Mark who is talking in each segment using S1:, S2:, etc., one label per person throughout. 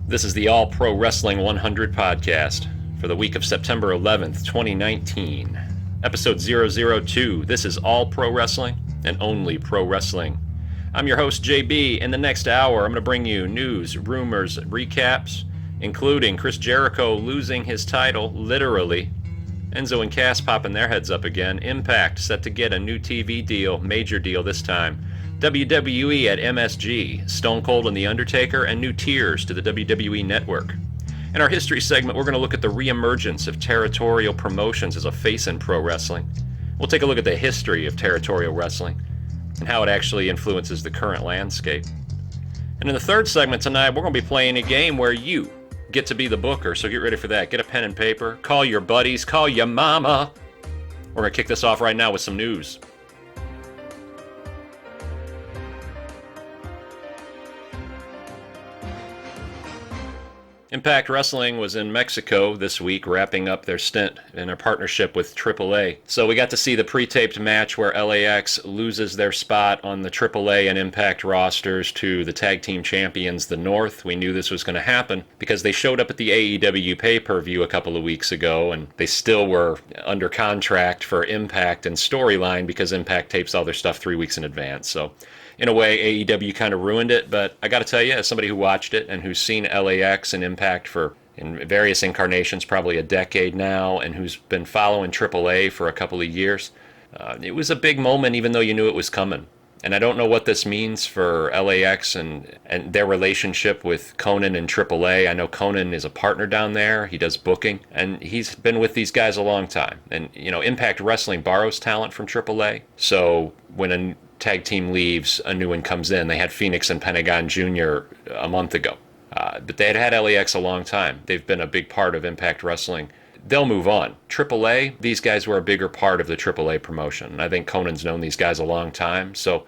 S1: This is the All Pro Wrestling 100 podcast for the week of September 11th, 2019. Episode 002. This is All Pro Wrestling and only Pro Wrestling. I'm your host, JB. In the next hour, I'm going to bring you news, rumors, recaps, including Chris Jericho losing his title, literally. Enzo and Cass popping their heads up again. Impact set to get a new TV deal, major deal this time. WWE at MSG, Stone Cold and The Undertaker, and new tiers to the WWE Network. In our history segment, we're going to look at the reemergence of territorial promotions as a face in pro wrestling. We'll take a look at the history of territorial wrestling and how it actually influences the current landscape. And in the third segment tonight, we're going to be playing a game where you get to be the booker, so get ready for that. Get a pen and paper, call your buddies, call your mama. We're going to kick this off right now with some news. Impact Wrestling was in Mexico this week, wrapping up their stint in a partnership with AAA. So we got to see the pre-taped match where LAX loses their spot on the AAA and Impact rosters to the tag team champions, the North. We knew this was going to happen because they showed up at the AEW pay-per-view a couple of weeks ago, and they still were under contract for Impact and Storyline because Impact tapes all their stuff 3 weeks in advance. So in a way, AEW kind of ruined it, but I got to tell you, as somebody who watched it and who's seen LAX and Impact in various incarnations, probably a decade now, and who's been following AAA for a couple of years, it was a big moment even though you knew it was coming. And I don't know what this means for LAX and their relationship with Conan and AAA. I know Conan is a partner down there. He does booking, and he's been with these guys a long time. And, you know, Impact Wrestling borrows talent from AAA. So when a tag team leaves, a new one comes in. They had Phoenix and Pentagon Jr. a month ago. But they had LAX a long time. They've been a big part of Impact Wrestling. They'll move on. AAA, these guys were a bigger part of the AAA promotion. I think Conan's known these guys a long time. So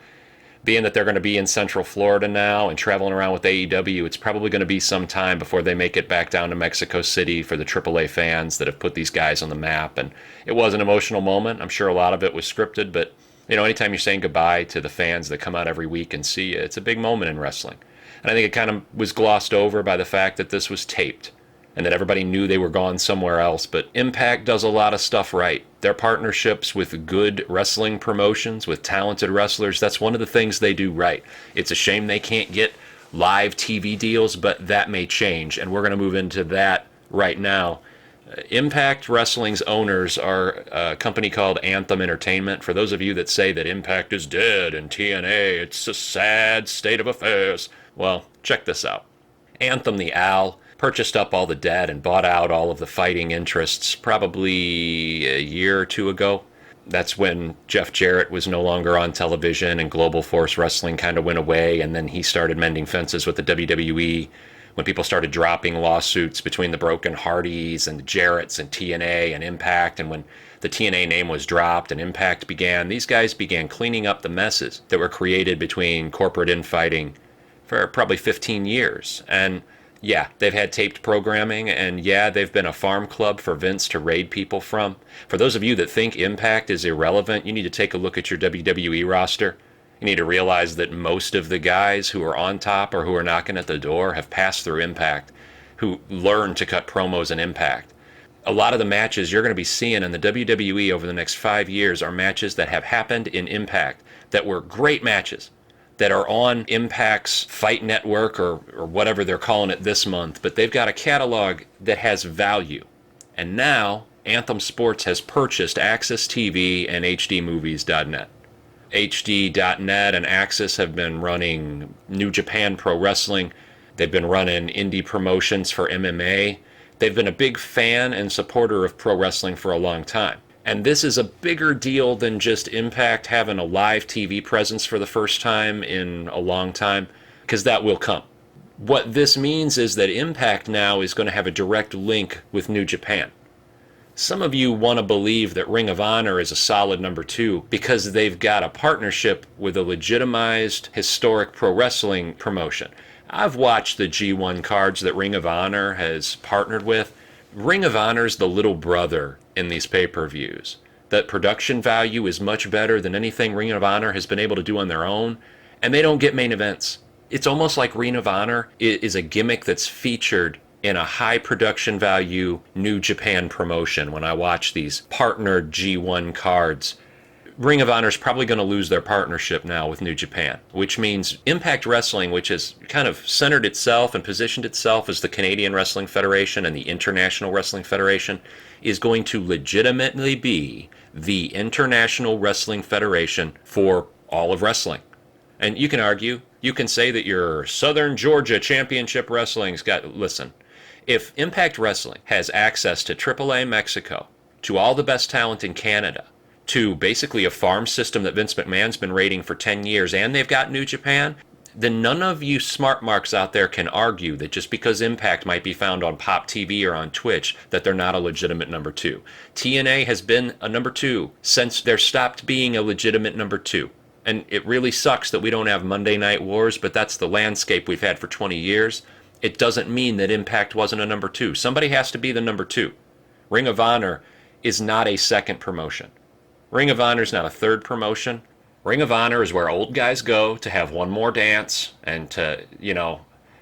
S1: being that they're going to be in Central Florida now and traveling around with AEW, it's probably going to be some time before they make it back down to Mexico City for the AAA fans that have put these guys on the map. And it was an emotional moment. I'm sure a lot of it was scripted, but you know, anytime you're saying goodbye to the fans that come out every week and see you, it's a big moment in wrestling. And I think it kind of was glossed over by the fact that this was taped and that everybody knew they were gone somewhere else. But Impact does a lot of stuff right. Their partnerships with good wrestling promotions, with talented wrestlers, that's one of the things they do right. It's a shame they can't get live TV deals, but that may change. And we're going to move into that right now. Impact Wrestling's owners are a company called Antham Entertainment. For those of you that say that Impact is dead and TNA, it's a sad state of affairs, well, check this out. Anthem the Owl purchased up all the debt and bought out all of the fighting interests probably a year or two ago. That's when Jeff Jarrett was no longer on television and Global Force Wrestling kind of went away, and then he started mending fences with the WWE. When people started dropping lawsuits between the Broken Hardys and the Jarretts and TNA and Impact, and when the TNA name was dropped and Impact began, these guys began cleaning up the messes that were created between corporate infighting for probably 15 years. And yeah, they've had taped programming, and yeah, they've been a farm club for Vince to raid people from. For those of you that think Impact is irrelevant, you need to take a look at your WWE roster. You need to realize that most of the guys who are on top or who are knocking at the door have passed through Impact, who learned to cut promos in Impact. A lot of the matches you're going to be seeing in the WWE over the next 5 years are matches that have happened in Impact, that were great matches, that are on Impact's Fight Network or whatever they're calling it this month, but they've got a catalog that has value. And now Anthem Sports has purchased Access TV and HDmovies.net. HD.net and Axis have been running New Japan Pro Wrestling. They've been running indie promotions for MMA. They've been a big fan and supporter of pro wrestling for a long time. And this is a bigger deal than just Impact having a live TV presence for the first time in a long time, because that will come. What this means is that Impact now is going to have a direct link with New Japan. Some of you want to believe that Ring of Honor is a solid number 2 because they've got a partnership with a legitimized historic pro wrestling promotion. I've watched the G1 cards that Ring of Honor has partnered with. Ring of Honor's the little brother in these pay-per-views. That production value is much better than anything Ring of Honor has been able to do on their own, and they don't get main events. It's almost like Ring of Honor is a gimmick that's featured in a high production value New Japan promotion. When I watch these partnered G1 cards, Ring of Honor is probably going to lose their partnership now with New Japan, which means Impact Wrestling, which has kind of centered itself and positioned itself as the Canadian Wrestling Federation and the International Wrestling Federation, is going to legitimately be the International Wrestling Federation for all of wrestling. And you can argue, you can say that your Southern Georgia Championship Wrestling's got, listen, if Impact Wrestling has access to AAA Mexico, to all the best talent in Canada, to basically a farm system that Vince McMahon's been raiding for 10 years, and they've got New Japan, then none of you smart marks out there can argue that just because Impact might be found on Pop TV or on Twitch, that they're not a legitimate number two. TNA has been a number two since there stopped being a legitimate number two. And it really sucks that we don't have Monday Night Wars, but that's the landscape we've had for 20 years. It doesn't mean that Impact wasn't a number two. Somebody has to be the number two. Ring of Honor is not a second promotion. Ring of Honor is not a third promotion. Ring of Honor is where old guys go to have one more dance and to,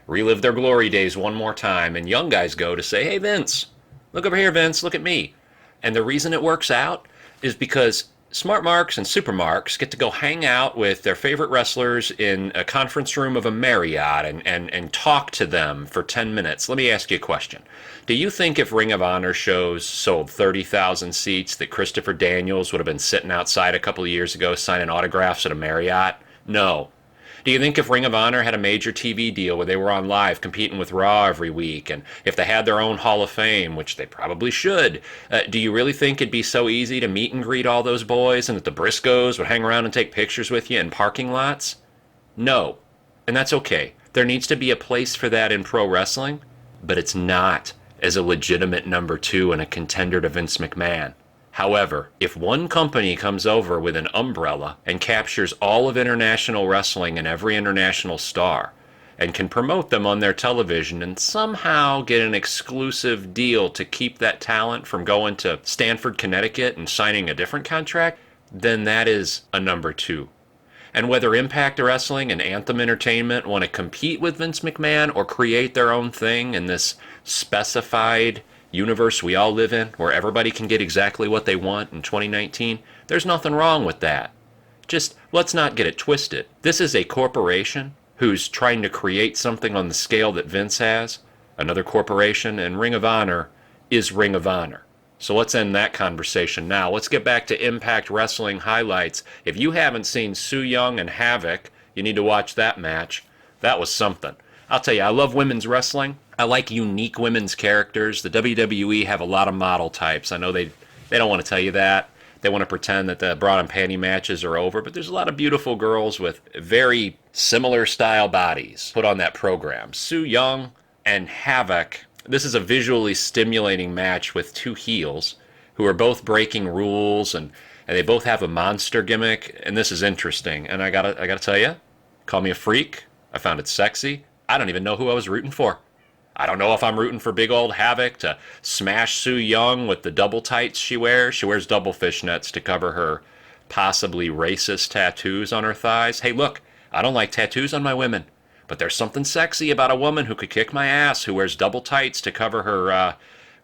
S1: relive their glory days one more time. And young guys go to say, hey, Vince, look over here, Vince, look at me. And the reason it works out is because smart marks and super marks get to go hang out with their favorite wrestlers in a conference room of a Marriott and talk to them for 10 minutes. Let me ask you a question. Do you think if Ring of Honor shows sold 30,000 seats that Christopher Daniels would have been sitting outside a couple of years ago signing autographs at a Marriott? No. Do you think if Ring of Honor had a major TV deal where they were on live competing with Raw every week, and if they had their own Hall of Fame, which they probably should, do you really think it'd be so easy to meet and greet all those boys and that the Briscoes would hang around and take pictures with you in parking lots? No. And that's okay. There needs to be a place for that in pro wrestling, but it's not as a legitimate number two and a contender to Vince McMahon. However, if one company comes over with an umbrella and captures all of international wrestling and every international star and can promote them on their television and somehow get an exclusive deal to keep that talent from going to Stamford, Connecticut and signing a different contract, then that is a number two. And whether Impact Wrestling and Antham Entertainment want to compete with Vince McMahon or create their own thing in this specified universe we all live in, where everybody can get exactly what they want in 2019, there's nothing wrong with that. Just let's not get it twisted. This is a corporation who's trying to create something on the scale that Vince has, another corporation, and Ring of Honor is Ring of Honor. So let's end that conversation now. Let's get back to Impact Wrestling highlights. If you haven't seen Su Yung and Havok, you need to watch that match. That was something. I'll tell you, I love women's wrestling. I like unique women's characters. The WWE have a lot of model types. I know they don't want to tell you that. They want to pretend that the bra and panty matches are over, but there's a lot of beautiful girls with very similar style bodies put on that program. Su Yung and Havok. This is a visually stimulating match with two heels who are both breaking rules, and they both have a monster gimmick, and this is interesting. And I gotta tell you, call me a freak. I found it sexy. I don't even know who I was rooting for. I don't know if I'm rooting for big old Havok to smash Su Yung with the double tights she wears. She wears double fishnets to cover her possibly racist tattoos on her thighs. Hey, look, I don't like tattoos on my women, but there's something sexy about a woman who could kick my ass who wears double tights to cover her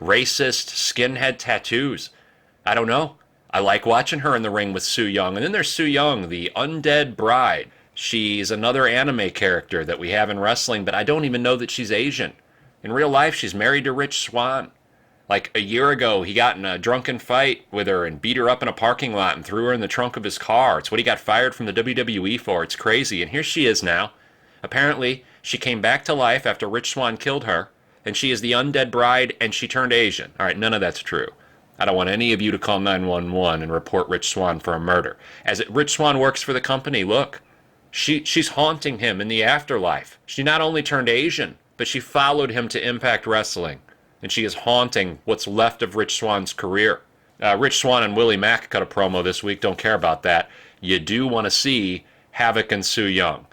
S1: racist skinhead tattoos. I don't know. I like watching her in the ring with Su Yung. And then there's Su Yung, the undead bride. She's another anime character that we have in wrestling, but I don't even know that she's Asian. In real life, she's married to Rich Swann. Like a year ago, he got in a drunken fight with her and beat her up in a parking lot and threw her in the trunk of his car. It's what he got fired from the WWE for. It's crazy. And here she is now. Apparently, she came back to life after Rich Swann killed her, and she is the undead bride, and she turned Asian. All right, none of that's true. I don't want any of you to call 911 and report Rich Swann for a murder. Rich Swann works for the company, look. She's haunting him in the afterlife. She not only turned Asian, but she followed him to Impact Wrestling, and she is haunting what's left of Rich Swann's career. Rich Swann and Willie Mack cut a promo this week. Don't care about that. You do want to see Havok and Su Yung.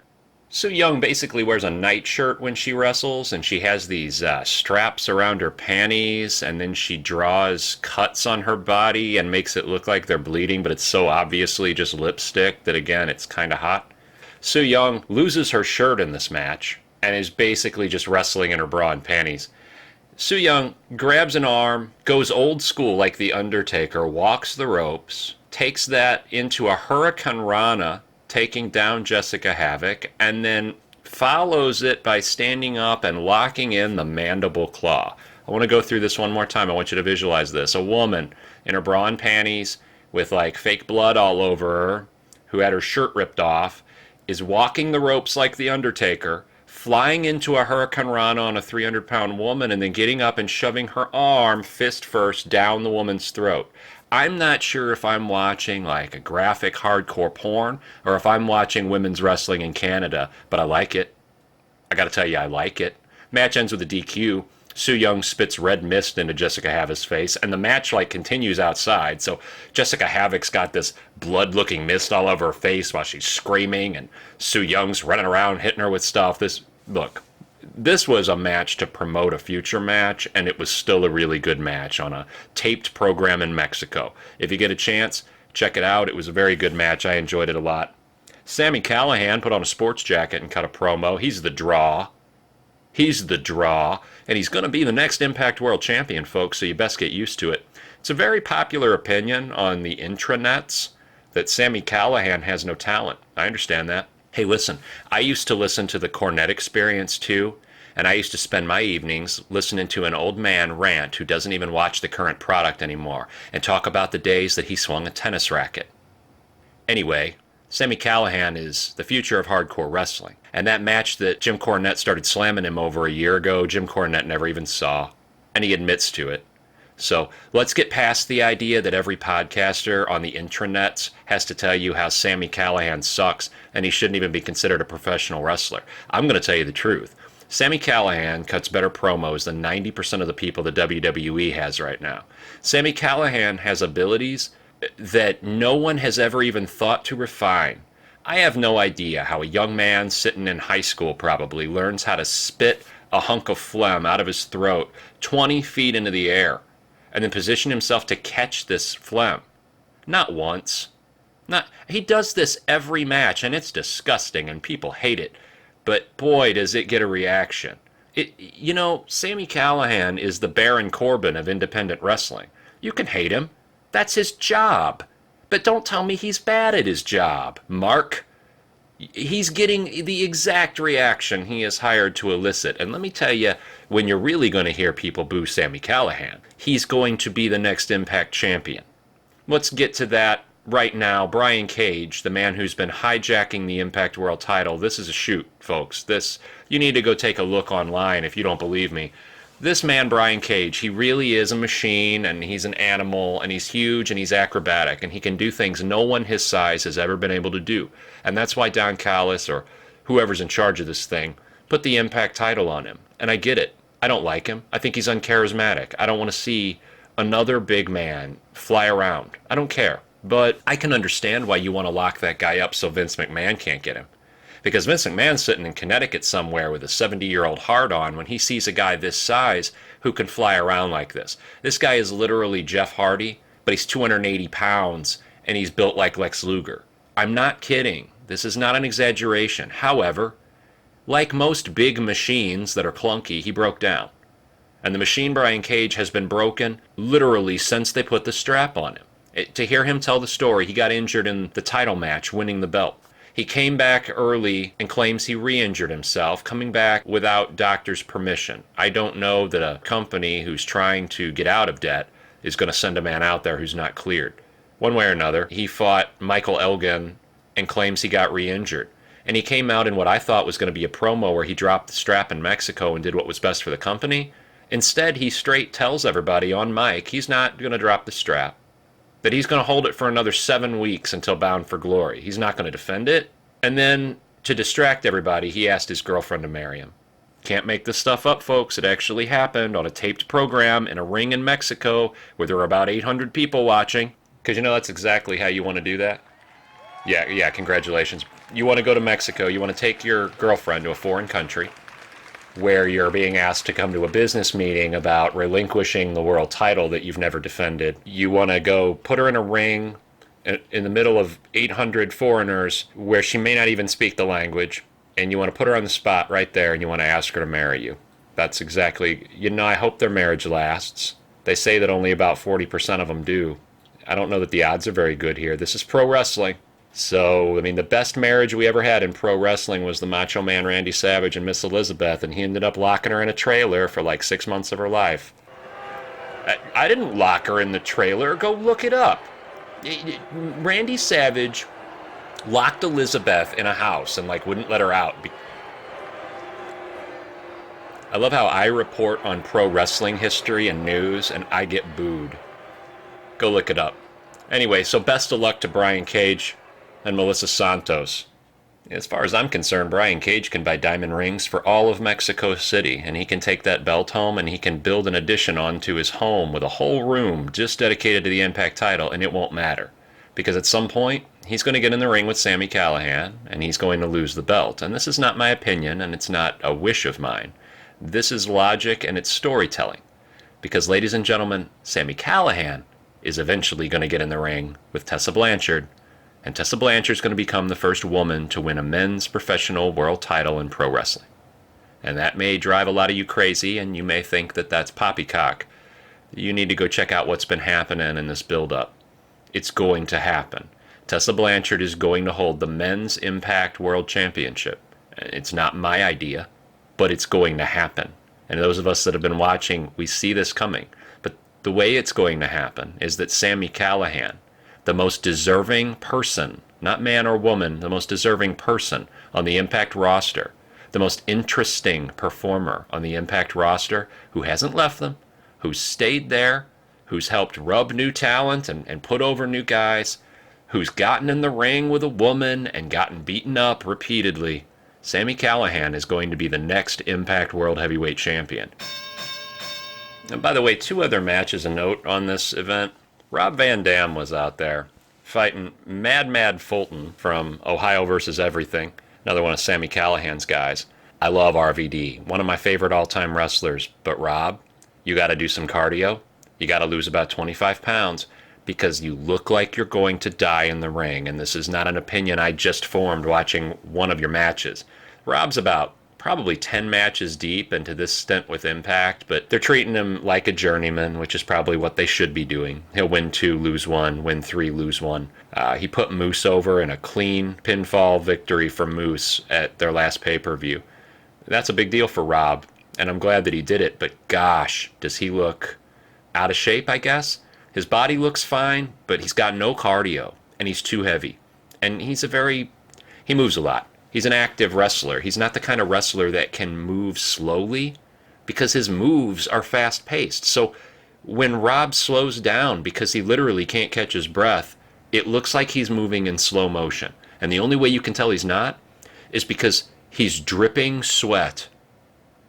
S1: Su Yung basically wears a nightshirt when she wrestles, and she has these straps around her panties, and then she draws cuts on her body and makes it look like they're bleeding, but it's so obviously just lipstick that, again, it's kind of hot. Su Yung loses her shirt in this match and is basically just wrestling in her bra and panties. Su Yung grabs an arm, goes old school like The Undertaker, walks the ropes, takes that into a Hurricane Rana, taking down Jessica Havok, and then follows it by standing up and locking in the mandible claw. I want to go through this one more time. I want you to visualize this. A woman in her bra and panties with like fake blood all over her, who had her shirt ripped off, is walking the ropes like The Undertaker, flying into a Hurricane Rana on a 300-pound woman, and then getting up and shoving her arm, fist first, down the woman's throat. I'm not sure if I'm watching like a graphic hardcore porn or if I'm watching women's wrestling in Canada, but I like it. I gotta tell you, I like it. Match ends with a DQ. Su Yung spits red mist into Jessica Havok's face, and the match like continues outside. So Jessica Havok's got this blood-looking mist all over her face while she's screaming, and Su Young's running around hitting her with stuff. This was a match to promote a future match, and it was still a really good match on a taped program in Mexico. If you get a chance, check it out. It was a very good match. I enjoyed it a lot. Sami Callihan put on a sports jacket and cut a promo. He's the draw. He's the draw, and he's going to be the next Impact World Champion, folks, so you best get used to it. It's a very popular opinion on the intranets that Sami Callihan has no talent. I understand that. Hey, listen, I used to listen to the Cornette Experience, too, and I used to spend my evenings listening to an old man rant who doesn't even watch the current product anymore and talk about the days that he swung a tennis racket. Anyway, Sami Callihan is the future of hardcore wrestling. And that match that Jim Cornette started slamming him over a year ago, Jim Cornette never even saw. And he admits to it. So let's get past the idea that every podcaster on the intranets has to tell you how Sami Callihan sucks and he shouldn't even be considered a professional wrestler. I'm going to tell you the truth. Sami Callihan cuts better promos than 90% of the people the WWE has right now. Sami Callihan has abilities that no one has ever even thought to refine. I have no idea how a young man sitting in high school probably learns how to spit a hunk of phlegm out of his throat 20 feet into the air and then position himself to catch this phlegm. Not once. He does this every match, and it's disgusting, and people hate it. But boy, does it get a reaction. Sami Callihan is the Baron Corbin of independent wrestling. You can hate him. That's his job. But don't tell me he's bad at his job, Mark. He's getting the exact reaction he is hired to elicit. And let me tell you, when you're really going to hear people boo Sami Callihan, he's going to be the next Impact champion. Let's get to that right now. Brian Cage, the man who's been hijacking the Impact World title. This is a shoot, folks. You need to go take a look online if you don't believe me. This man, Brian Cage, he really is a machine, and he's an animal, and he's huge, and he's acrobatic, and he can do things no one his size has ever been able to do. And that's why Don Callis, or whoever's in charge of this thing, put the Impact title on him. And I get it. I don't like him. I think he's uncharismatic. I don't want to see another big man fly around. I don't care. But I can understand why you want to lock that guy up so Vince McMahon can't get him. Because Vince McMahon's sitting in Connecticut somewhere with a 70-year-old hard-on when he sees a guy this size who can fly around like this. This guy is literally Jeff Hardy, but he's 280 pounds, and he's built like Lex Luger. I'm not kidding. This is not an exaggeration. However, like most big machines that are clunky, he broke down. And the machine Brian Cage has been broken literally since they put the strap on him. To hear him tell the story, he got injured in the title match, winning the belt. He came back early and claims he re-injured himself, coming back without doctor's permission. I don't know that a company who's trying to get out of debt is going to send a man out there who's not cleared. One way or another, he fought Michael Elgin and claims he got re-injured. And he came out in what I thought was going to be a promo where he dropped the strap in Mexico and did what was best for the company. Instead, he straight tells everybody on mic he's not going to drop the strap, that he's going to hold it for another 7 weeks until Bound for Glory. He's not going to defend it. And then, to distract everybody, he asked his girlfriend to marry him. Can't make this stuff up, folks. It actually happened on a taped program in a ring in Mexico where there were about 800 people watching. Because that's exactly how you want to do that. Yeah, congratulations. You want to go to Mexico. You want to take your girlfriend to a foreign country where you're being asked to come to a business meeting about relinquishing the world title that you've never defended. You want to go put her in a ring in the middle of 800 foreigners where she may not even speak the language, and you want to put her on the spot right there and you want to ask her to marry you. That's exactly, I hope their marriage lasts. They say that only about 40% of them do. I don't know that the odds are very good here. This is pro wrestling. So, the best marriage we ever had in pro wrestling was the Macho Man Randy Savage and Miss Elizabeth, and he ended up locking her in a trailer for like 6 months of her life. I didn't lock her in the trailer. Go look it up. Randy Savage locked Elizabeth in a house and wouldn't let her out. I love how I report on pro wrestling history and news and I get booed. Go look it up. Anyway, so best of luck to Brian Cage and Melissa Santos. As far as I'm concerned, Brian Cage can buy diamond rings for all of Mexico City, and he can take that belt home and he can build an addition onto his home with a whole room just dedicated to the Impact title, and it won't matter. Because at some point, he's going to get in the ring with Sami Callihan, and he's going to lose the belt. And this is not my opinion, and it's not a wish of mine. This is logic, and it's storytelling. Because, ladies and gentlemen, Sami Callihan is eventually going to get in the ring with Tessa Blanchard, and Tessa Blanchard is going to become the first woman to win a men's professional world title in pro wrestling. And that may drive a lot of you crazy, and you may think that that's poppycock. You need to go check out what's been happening in this build-up. It's going to happen. Tessa Blanchard is going to hold the Men's Impact World Championship. It's not my idea, but it's going to happen. And those of us that have been watching, we see this coming. But the way it's going to happen is that Sami Callihan, the most deserving person, not man or woman, the most deserving person on the Impact roster, the most interesting performer on the Impact roster, who hasn't left them, who's stayed there, who's helped rub new talent and put over new guys, who's gotten in the ring with a woman and gotten beaten up repeatedly. Sami Callihan is going to be the next Impact World Heavyweight Champion. And by the way, 2 other matches a note on this event. Rob Van Dam was out there fighting Mad Fulton from Ohio versus Everything, another one of Sami Callihan's guys. I love RVD, one of my favorite all-time wrestlers. But Rob, you got to do some cardio. You got to lose about 25 pounds because you look like you're going to die in the ring. And this is not an opinion I just formed watching one of your matches. Rob's about probably 10 matches deep into this stint with Impact, but they're treating him like a journeyman, which is probably what they should be doing. He'll win 2, lose 1, win 3, lose 1. He put Moose over in a clean pinfall victory for Moose at their last pay-per-view. That's a big deal for Rob, and I'm glad that he did it, but gosh, does he look out of shape, I guess? His body looks fine, but he's got no cardio, and he's too heavy. And he moves a lot. He's an active wrestler. He's not the kind of wrestler that can move slowly because his moves are fast-paced. So when Rob slows down because he literally can't catch his breath, it looks like he's moving in slow motion. And the only way you can tell he's not is because he's dripping sweat.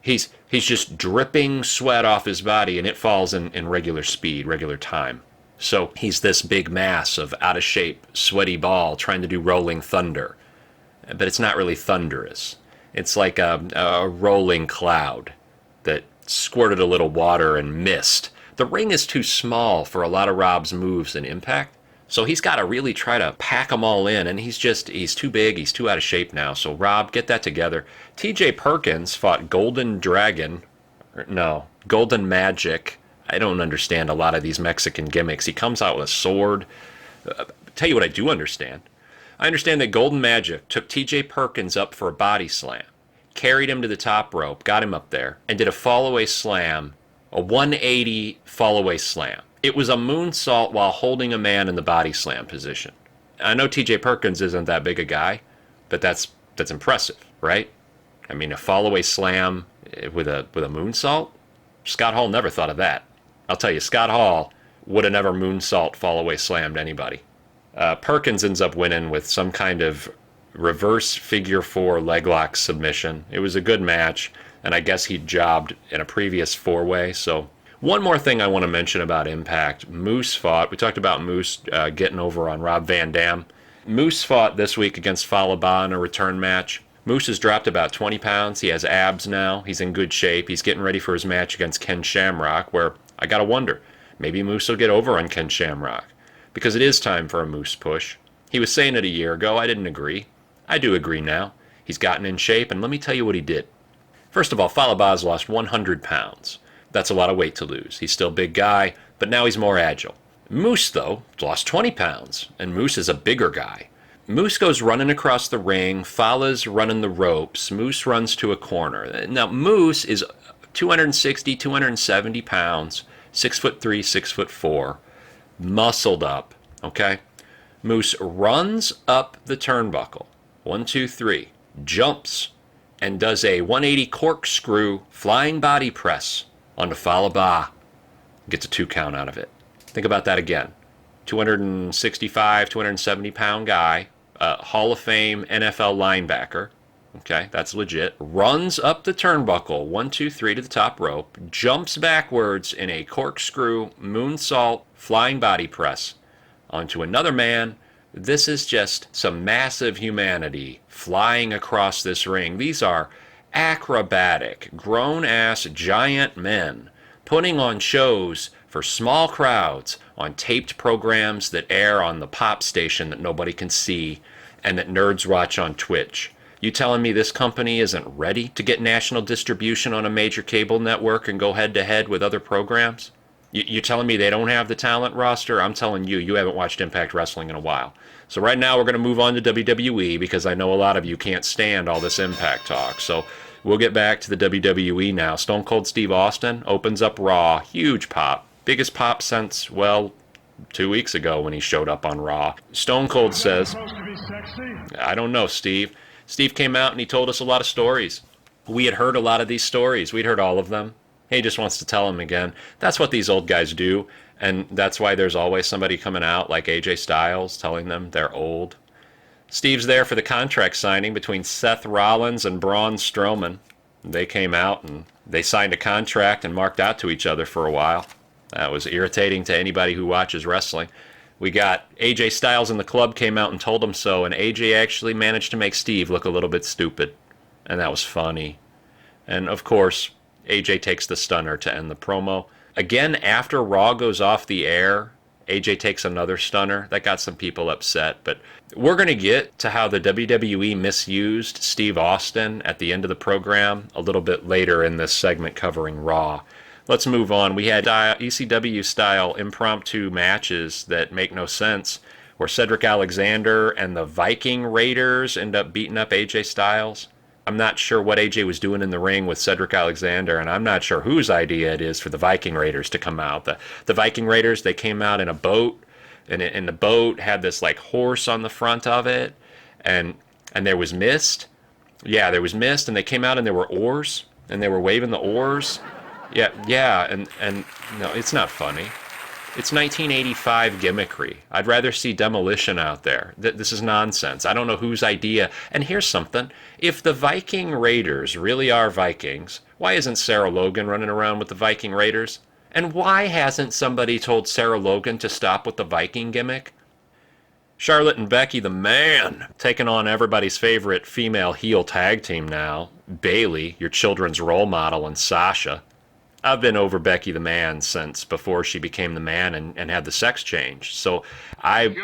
S1: He's just dripping sweat off his body, and it falls in regular speed, regular time. So he's this big mass of out-of-shape, sweaty ball trying to do rolling thunder. But it's not really thunderous. It's like a rolling cloud that squirted a little water and mist. The ring is too small for a lot of Rob's moves in Impact, so he's got to really try to pack them all in, and he's too big, he's too out of shape now. So Rob, get that together. TJ Perkins fought Golden Magic. I don't understand a lot of these Mexican gimmicks. He comes out with a sword. Tell you what I do understand. I understand that Golden Magic took TJ Perkins up for a body slam, carried him to the top rope, got him up there, and did a fall-away slam, a 180 fall-away slam. It was a moonsault while holding a man in the body slam position. I know TJ Perkins isn't that big a guy, but that's impressive, right? I mean, a fall-away slam with a moonsault? Scott Hall never thought of that. I'll tell you, Scott Hall would have never moonsault fall-away slammed anybody. Perkins ends up winning with some kind of reverse figure 4 leg lock submission. It was a good match, and I guess he jobbed in a previous 4-way. So one more thing I want to mention about Impact. Moose fought. We talked about Moose getting over on Rob Van Dam. Moose fought this week against Fallah Bahh in a return match. Moose has dropped about 20 pounds. He has abs now. He's in good shape. He's getting ready for his match against Ken Shamrock, where I got to wonder, maybe Moose will get over on Ken Shamrock. because it is time for a Moose push. He was saying it a year ago. I didn't agree. I do agree now. He's gotten in shape, and let me tell you what he did. First of all, Falabah's lost 100 pounds. That's a lot of weight to lose. He's still a big guy, but now he's more agile. Moose, though, lost 20 pounds, and Moose is a bigger guy. Moose goes running across the ring, Fala's running the ropes, Moose runs to a corner. Now, Moose is 260, 270 pounds, 6'3", 6'4", muscled up, okay? Moose runs up the turnbuckle, 1, 2, 3, jumps, and does a 180 corkscrew flying body press onto Falabah. Gets a 2 count out of it. Think about that again. 265, 270 pound guy, Hall of Fame NFL linebacker. Okay, that's legit. Runs up the turnbuckle, 1, 2, 3 to the top rope, jumps backwards in a corkscrew moonsault flying body press onto another man. This is just some massive humanity flying across this ring. These are acrobatic, grown-ass giant men putting on shows for small crowds on taped programs that air on the pop station that nobody can see and that nerds watch on Twitch. You telling me this company isn't ready to get national distribution on a major cable network and go head-to-head with other programs? You're telling me they don't have the talent roster? I'm telling you, you haven't watched Impact Wrestling in a while. So right now we're going to move on to WWE because I know a lot of you can't stand all this Impact talk. So we'll get back to the WWE now. Stone Cold Steve Austin opens up Raw. Huge pop. Biggest pop since, well, 2 weeks ago when he showed up on Raw. Stone Cold says, I don't know, Steve. Steve came out and he told us a lot of stories. We had heard a lot of these stories. We'd heard all of them. He just wants to tell them again. That's what these old guys do. And that's why there's always somebody coming out like AJ Styles telling them they're old. Steve's there for the contract signing between Seth Rollins and Braun Strowman. They came out and they signed a contract and marked out to each other for a while. That was irritating to anybody who watches wrestling. We got AJ Styles in the club came out and told him so, and AJ actually managed to make Steve look a little bit stupid. And that was funny. And of course, AJ takes the stunner to end the promo. Again, after Raw goes off the air, AJ takes another stunner. That got some people upset. But we're going to get to how the WWE misused Steve Austin at the end of the program a little bit later in this segment covering Raw. Let's move on. We had ECW-style impromptu matches that make no sense, where Cedric Alexander and the Viking Raiders end up beating up AJ Styles. I'm not sure what AJ was doing in the ring with Cedric Alexander, and I'm not sure whose idea it is for the Viking Raiders to come out. The Viking Raiders, they came out in a boat, and the boat had this like horse on the front of it, and there was mist. Yeah, there was mist, and they came out and there were oars, and they were waving the oars. Yeah, and no, it's not funny. It's 1985 gimmickry. I'd rather see Demolition out there. This is nonsense. I don't know whose idea. And here's something. If the Viking Raiders really are Vikings, why isn't Sarah Logan running around with the Viking Raiders? And why hasn't somebody told Sarah Logan to stop with the Viking gimmick? Charlotte and Becky, the man, taking on everybody's favorite female heel tag team now, Bayley, your children's role model, and Sasha. I've been over Becky the Man since before she became the man and had the sex change. So I've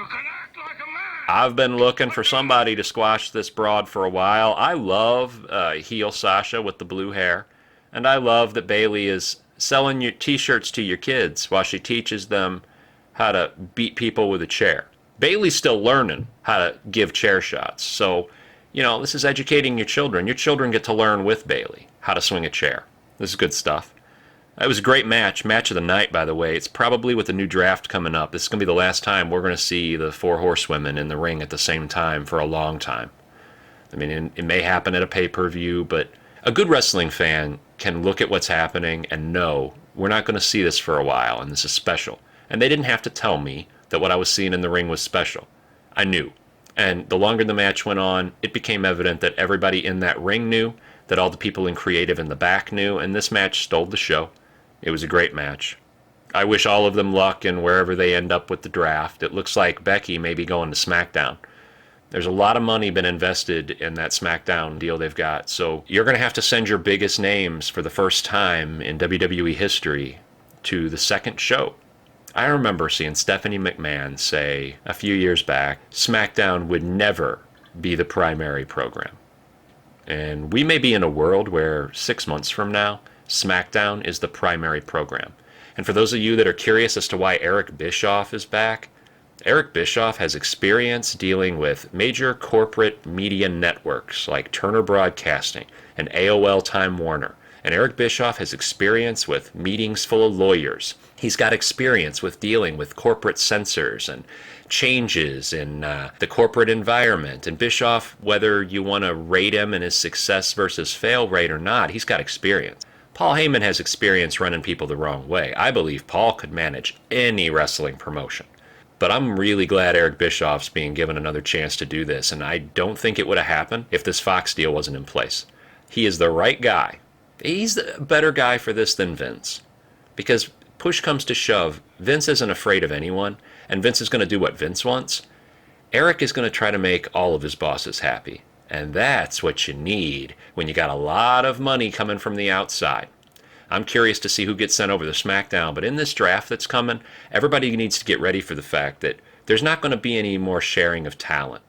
S1: been looking for somebody to squash this broad for a while. I love heel Sasha with the blue hair. And I love that Bayley is selling your t-shirts to your kids while she teaches them how to beat people with a chair. Bayley's still learning how to give chair shots. So, this is educating your children. Your children get to learn with Bayley how to swing a chair. This is good stuff. It was a great match of the night, by the way. It's probably with the new draft coming up. This is going to be the last time we're going to see the four horsewomen in the ring at the same time for a long time. I mean, it may happen at a pay-per-view, but a good wrestling fan can look at what's happening and know we're not going to see this for a while, and this is special. And they didn't have to tell me that what I was seeing in the ring was special. I knew. And the longer the match went on, it became evident that everybody in that ring knew, that all the people in creative in the back knew, and this match stole the show. It was a great match. I wish all of them luck in wherever they end up with the draft. It looks like Becky may be going to SmackDown. There's a lot of money been invested in that SmackDown deal they've got. So you're going to have to send your biggest names for the first time in WWE history to the second show. I remember seeing Stephanie McMahon say a few years back, SmackDown would never be the primary program. And we may be in a world where 6 months from now, SmackDown is the primary program. And for those of you that are curious as to why Eric Bischoff is back, Eric Bischoff has experience dealing with major corporate media networks like Turner Broadcasting and AOL Time Warner. And Eric Bischoff has experience with meetings full of lawyers. He's got experience with dealing with corporate censors and changes in the corporate environment. And Bischoff, whether you want to rate him in his success versus fail rate or not, he's got experience. Paul Heyman has experience running people the wrong way. I believe Paul could manage any wrestling promotion. But I'm really glad Eric Bischoff's being given another chance to do this, and I don't think it would have happened if this Fox deal wasn't in place. He is the right guy. He's the better guy for this than Vince. Because push comes to shove, Vince isn't afraid of anyone, and Vince is going to do what Vince wants. Eric is going to try to make all of his bosses happy. And that's what you need when you got a lot of money coming from the outside. I'm curious to see who gets sent over to SmackDown, but in this draft that's coming, everybody needs to get ready for the fact that there's not going to be any more sharing of talent.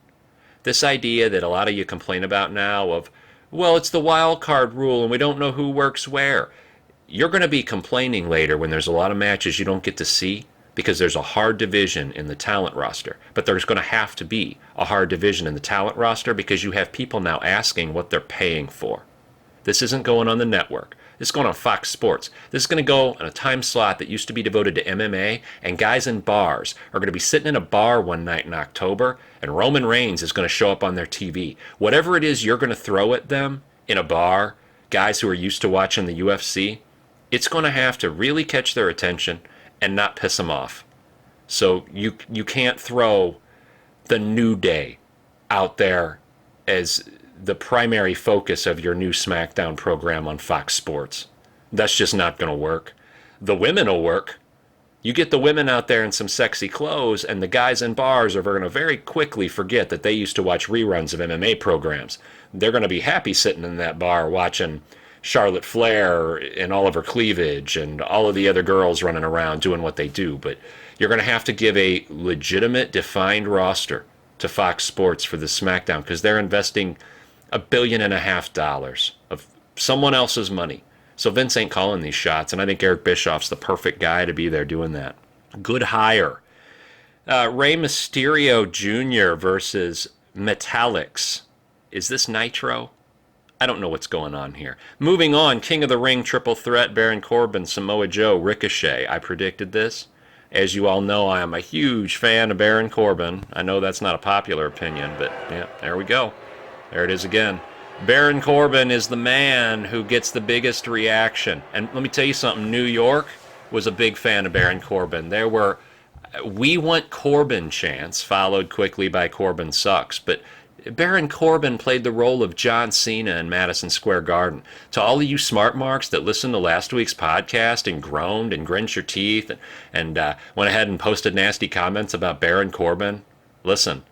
S1: This idea that a lot of you complain about now of, well, it's the wild card rule and we don't know who works where. You're going to be complaining later when there's a lot of matches you don't get to see because there's a hard division in the talent roster. But there's going to have to be a hard division in the talent roster because you have people now asking what they're paying for. This isn't going on the network. This is going on Fox Sports. This is going to go in a time slot that used to be devoted to MMA, and guys in bars are going to be sitting in a bar one night in October, and Roman Reigns is going to show up on their TV. Whatever it is you're going to throw at them in a bar, guys who are used to watching the UFC, it's going to have to really catch their attention and not piss them off. So you can't throw the New Day out there as the primary focus of your new SmackDown program on Fox Sports. That's just not going to work. The women will work. You get the women out there in some sexy clothes, and the guys in bars are going to very quickly forget that they used to watch reruns of MMA programs. They're going to be happy sitting in that bar watching Charlotte Flair and all of her cleavage and all of the other girls running around doing what they do. But you're going to have to give a legitimate, defined roster to Fox Sports for the SmackDown because they're investing $1.5 billion of someone else's money. So Vince ain't calling these shots, and I think Eric Bischoff's the perfect guy to be there doing that. Good hire. Rey Mysterio Jr. versus Metallics. Is this Nitro? I don't know what's going on here. Moving on, King of the Ring triple threat, Baron Corbin, Samoa Joe, Ricochet. I predicted this. As you all know, I am a huge fan of Baron Corbin. I know that's not a popular opinion, but yeah, there we go. There it is again. Baron Corbin is the man who gets the biggest reaction. And let me tell you something, New York was a big fan of Baron Corbin. There were "We want Corbin" chants, followed quickly by "Corbin sucks." But Baron Corbin played the role of John Cena in Madison Square Garden. To all of you smart marks that listened to last week's podcast and groaned and grinched your teeth and went ahead and posted nasty comments about Baron Corbin, listen,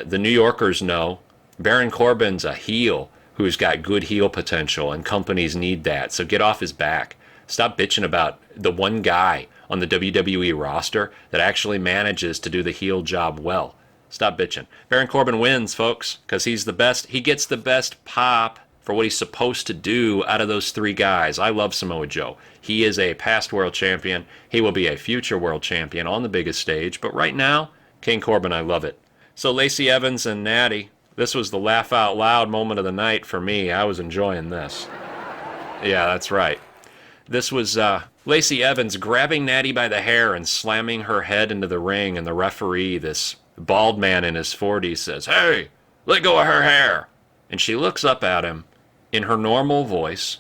S1: the New Yorkers know Baron Corbin's a heel who's got good heel potential, and companies need that. So get off his back. Stop bitching about the one guy on the WWE roster that actually manages to do the heel job well. Stop bitching. Baron Corbin wins, folks, because he's the best. He gets the best pop for what he's supposed to do out of those three guys. I love Samoa Joe. He is a past world champion. He will be a future world champion on the biggest stage. But right now, King Corbin, I love it. So Lacey Evans and Natty. This was the laugh out loud moment of the night for me. I was enjoying this. Yeah, that's right. This was Lacey Evans grabbing Natty by the hair and slamming her head into the ring, and the referee, this bald man in his 40s, says, "Hey, let go of her hair." And she looks up at him in her normal voice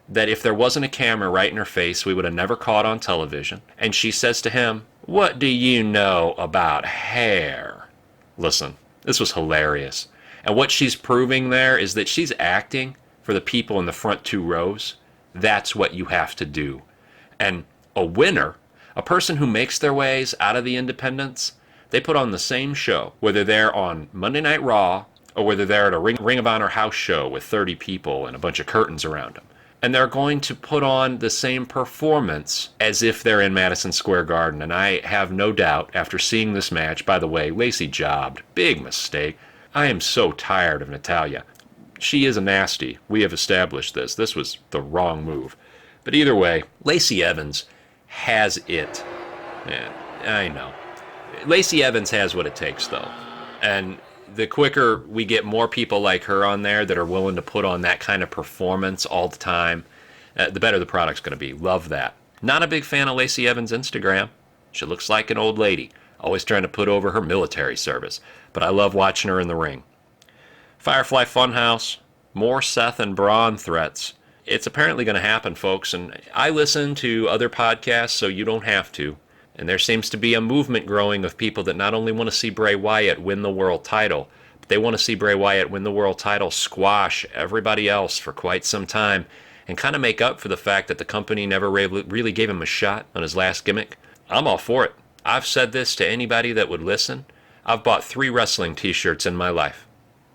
S1: that if there wasn't a camera right in her face, we would have never caught on television. And she says to him, "What do you know about hair?" Listen, this was hilarious. And what she's proving there is that she's acting for the people in the front two rows. That's what you have to do. And a winner, a person who makes their ways out of the independents, they put on the same show, whether they're on Monday Night Raw or whether they're at a Ring of Honor house show with 30 people and a bunch of curtains around them. And they're going to put on the same performance as if they're in Madison Square Garden. And I have no doubt, after seeing this match, by the way, Lacey jobbed. Big mistake. I am so tired of Natalya. She is a nasty. We have established this. This was the wrong move. But either way, Lacey Evans has it. Yeah, I know. Lacey Evans has what it takes, though. And the quicker we get more people like her on there that are willing to put on that kind of performance all the time, the better the product's going to be. Love that. Not a big fan of Lacey Evans' Instagram. She looks like an old lady, always trying to put over her military service. But I love watching her in the ring. Firefly Funhouse, more Seth and Braun threats. It's apparently going to happen, folks, and I listen to other podcasts, so you don't have to. And there seems to be a movement growing of people that not only want to see Bray Wyatt win the world title, but they want to see Bray Wyatt win the world title, squash everybody else for quite some time, and kind of make up for the fact that the company never really gave him a shot on his last gimmick. I'm all for it. I've said this to anybody that would listen. I've bought 3 wrestling t-shirts in my life.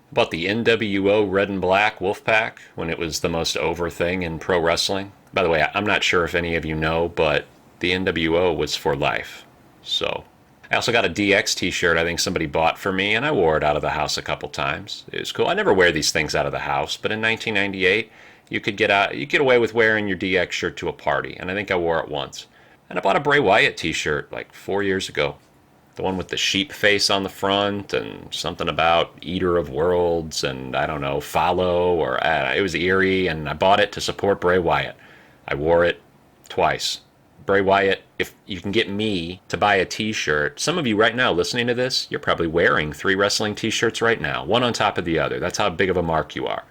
S1: Bought the NWO Red and Black Wolfpack when it was the most over thing in pro wrestling. By the way, I'm not sure if any of you know, but the NWO was for life. So I also got a DX t-shirt I think somebody bought for me, and I wore it out of the house a couple times. It was cool. I never wear these things out of the house, but in 1998, you could get away with wearing your DX shirt to a party, and I think I wore it once. And I bought a Bray Wyatt t-shirt like 4 years ago. The one with the sheep face on the front and something about Eater of Worlds and, I don't know, Follow, or it was eerie, and I bought it to support Bray Wyatt. I wore it twice. Bray Wyatt, if you can get me to buy a t-shirt, some of you right now listening to this, you're probably wearing 3 wrestling t-shirts right now, one on top of the other. That's how big of a mark you are.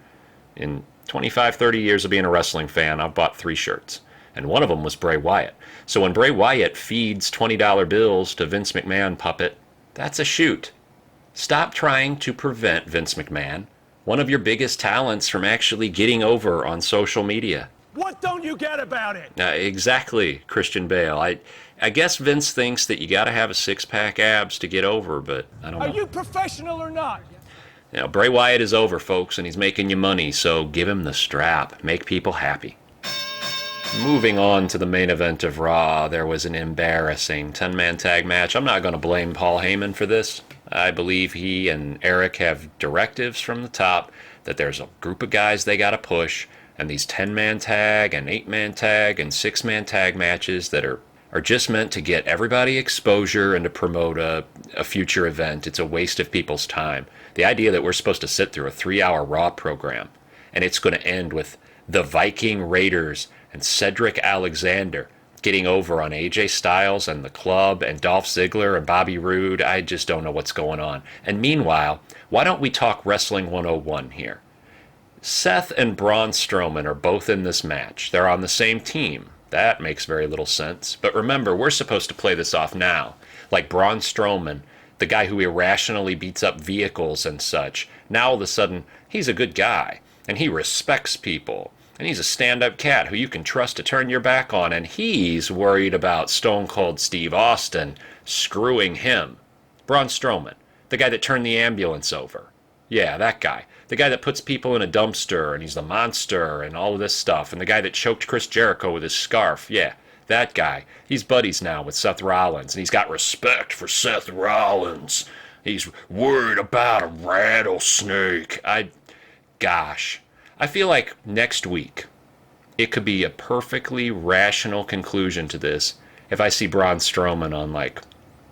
S1: In 25, 30 years of being a wrestling fan, I've bought 3 shirts, and one of them was Bray Wyatt. So when Bray Wyatt feeds $20 bills to Vince McMahon puppet, that's a shoot. Stop trying to prevent Vince McMahon, one of your biggest talents, from actually getting over on social media.
S2: What don't you get about it?
S1: Exactly, Christian Bale. I guess Vince thinks that you got to have a 6-pack abs to get over, but I don't know.
S2: Are you professional or not?
S1: You know, Bray Wyatt is over, folks, and he's making you money, so give him the strap. Make people happy. Moving on to the main event of Raw, there was an embarrassing 10-man tag match. I'm not going to blame Paul Heyman for this. I believe he and Eric have directives from the top that there's a group of guys they got to push, and these 10-man tag and 8-man tag and 6-man tag matches that are just meant to get everybody exposure and to promote a future event. It's a waste of people's time. The idea that we're supposed to sit through a 3-hour Raw program and it's going to end with the Viking Raiders and Cedric Alexander getting over on AJ Styles and the Club and Dolph Ziggler and Bobby Roode, I just don't know what's going on. And meanwhile, why don't we talk Wrestling 101 here? Seth and Braun Strowman are both in this match. They're on the same team. That makes very little sense. But remember, we're supposed to play this off now. Like Braun Strowman, the guy who irrationally beats up vehicles and such, now all of a sudden, he's a good guy. And he respects people. And he's a stand-up cat who you can trust to turn your back on. And he's worried about Stone Cold Steve Austin screwing him. Braun Strowman, the guy that turned the ambulance over. Yeah, that guy. The guy that puts people in a dumpster and he's the monster and all of this stuff. And the guy that choked Chris Jericho with his scarf. Yeah, that guy. He's buddies now with Seth Rollins. And he's got respect for Seth Rollins. He's worried about a rattlesnake. Gosh. I feel like next week it could be a perfectly rational conclusion to this if I see Braun Strowman on, like,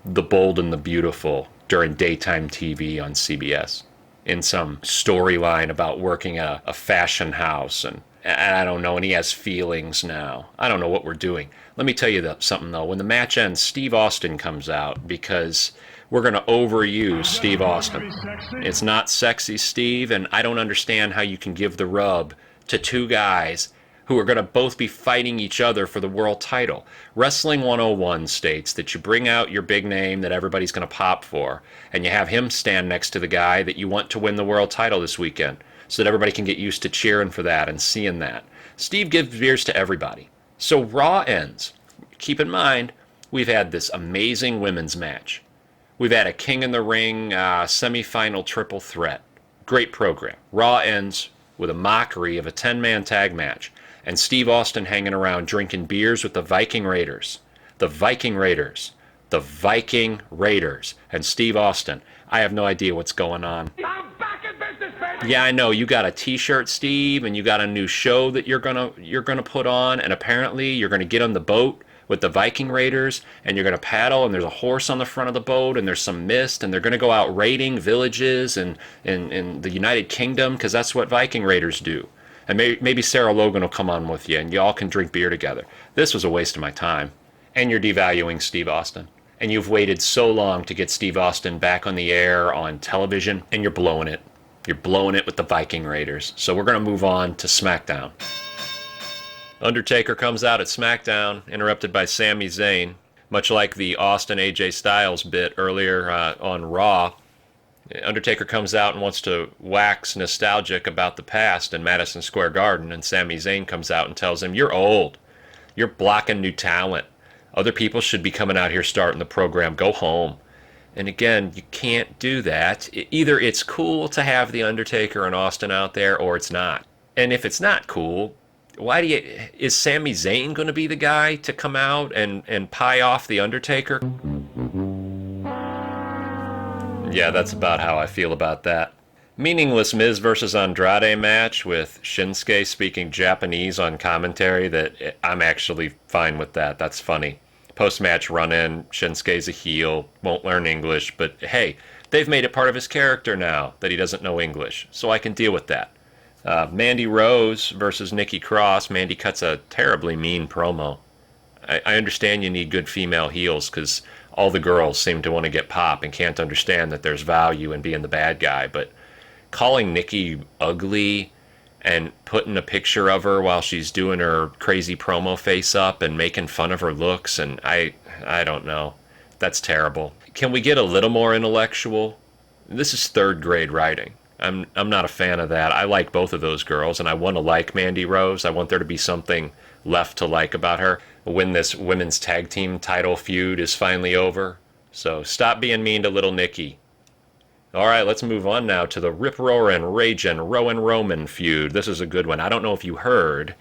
S1: The Bold and the Beautiful during daytime TV on CBS in some storyline about working at a fashion house, and I don't know, and he has feelings now. I don't know what we're doing. Let me tell you something, though. When the match ends, Steve Austin comes out because we're going to overuse Steve Austin. It's not sexy, Steve, and I don't understand how you can give the rub to 2 guys who are going to both be fighting each other for the world title. Wrestling 101 states that you bring out your big name that everybody's going to pop for, and you have him stand next to the guy that you want to win the world title this weekend, so that everybody can get used to cheering for that and seeing that. Steve gives beers to everybody. So Raw ends. Keep in mind, we've had this amazing women's match. We've had a King in the Ring semifinal triple threat. Great program. Raw ends with a mockery of a 10-man tag match. and Steve Austin hanging around drinking beers with the Viking Raiders. The Viking Raiders. The Viking Raiders. And Steve Austin. I have no idea what's going on.
S2: I'm back in business, baby!
S1: Yeah, I know. You got a t-shirt, Steve, and you got a new show that you're gonna put on, and apparently you're gonna get on the boat with the Viking Raiders, and you're gonna paddle, and there's a horse on the front of the boat, and there's some mist, and they're gonna go out raiding villages in the United Kingdom, because that's what Viking Raiders do. And maybe Sarah Logan will come on with you, and y'all can drink beer together. This was a waste of my time. And you're devaluing Steve Austin. And you've waited so long to get Steve Austin back on the air on television, and you're blowing it. You're blowing it with the Viking Raiders. So we're going to move on to SmackDown. Undertaker comes out at SmackDown, interrupted by Sami Zayn. Much like the Austin AJ Styles bit earlier on Raw, Undertaker comes out and wants to wax nostalgic about the past in Madison Square Garden, and Sami Zayn comes out and tells him, "You're old. You're blocking new talent. Other people should be coming out here starting the program. Go home." And again, you can't do that. Either it's cool to have the Undertaker and Austin out there, or it's not. And if it's not cool, is Sami Zayn going to be the guy to come out and pie off the Undertaker? Yeah, that's about how I feel about that. Meaningless Miz versus Andrade match with Shinsuke speaking Japanese on commentary. That I'm actually fine with that. That's funny. Post-match run-in, Shinsuke's a heel, won't learn English, but hey, they've made it part of his character now that he doesn't know English, so I can deal with that. Mandy Rose versus Nikki Cross. Mandy cuts a terribly mean promo. I understand you need good female heels because all the girls seem to want to get pop and can't understand that there's value in being the bad guy, but calling Nikki ugly and putting a picture of her while she's doing her crazy promo face up and making fun of her looks, and I don't know. That's terrible. Can we get a little more intellectual? This is third grade writing. I'm not a fan of that. I like both of those girls, and I want to like Mandy Rose. I want there to be something left to like about her when this women's tag team title feud is finally over. So stop being mean to little Nikki. All right, let's move on now to the rip-roaring, raging Rowan Roman feud. This is a good one. I don't know if you heard,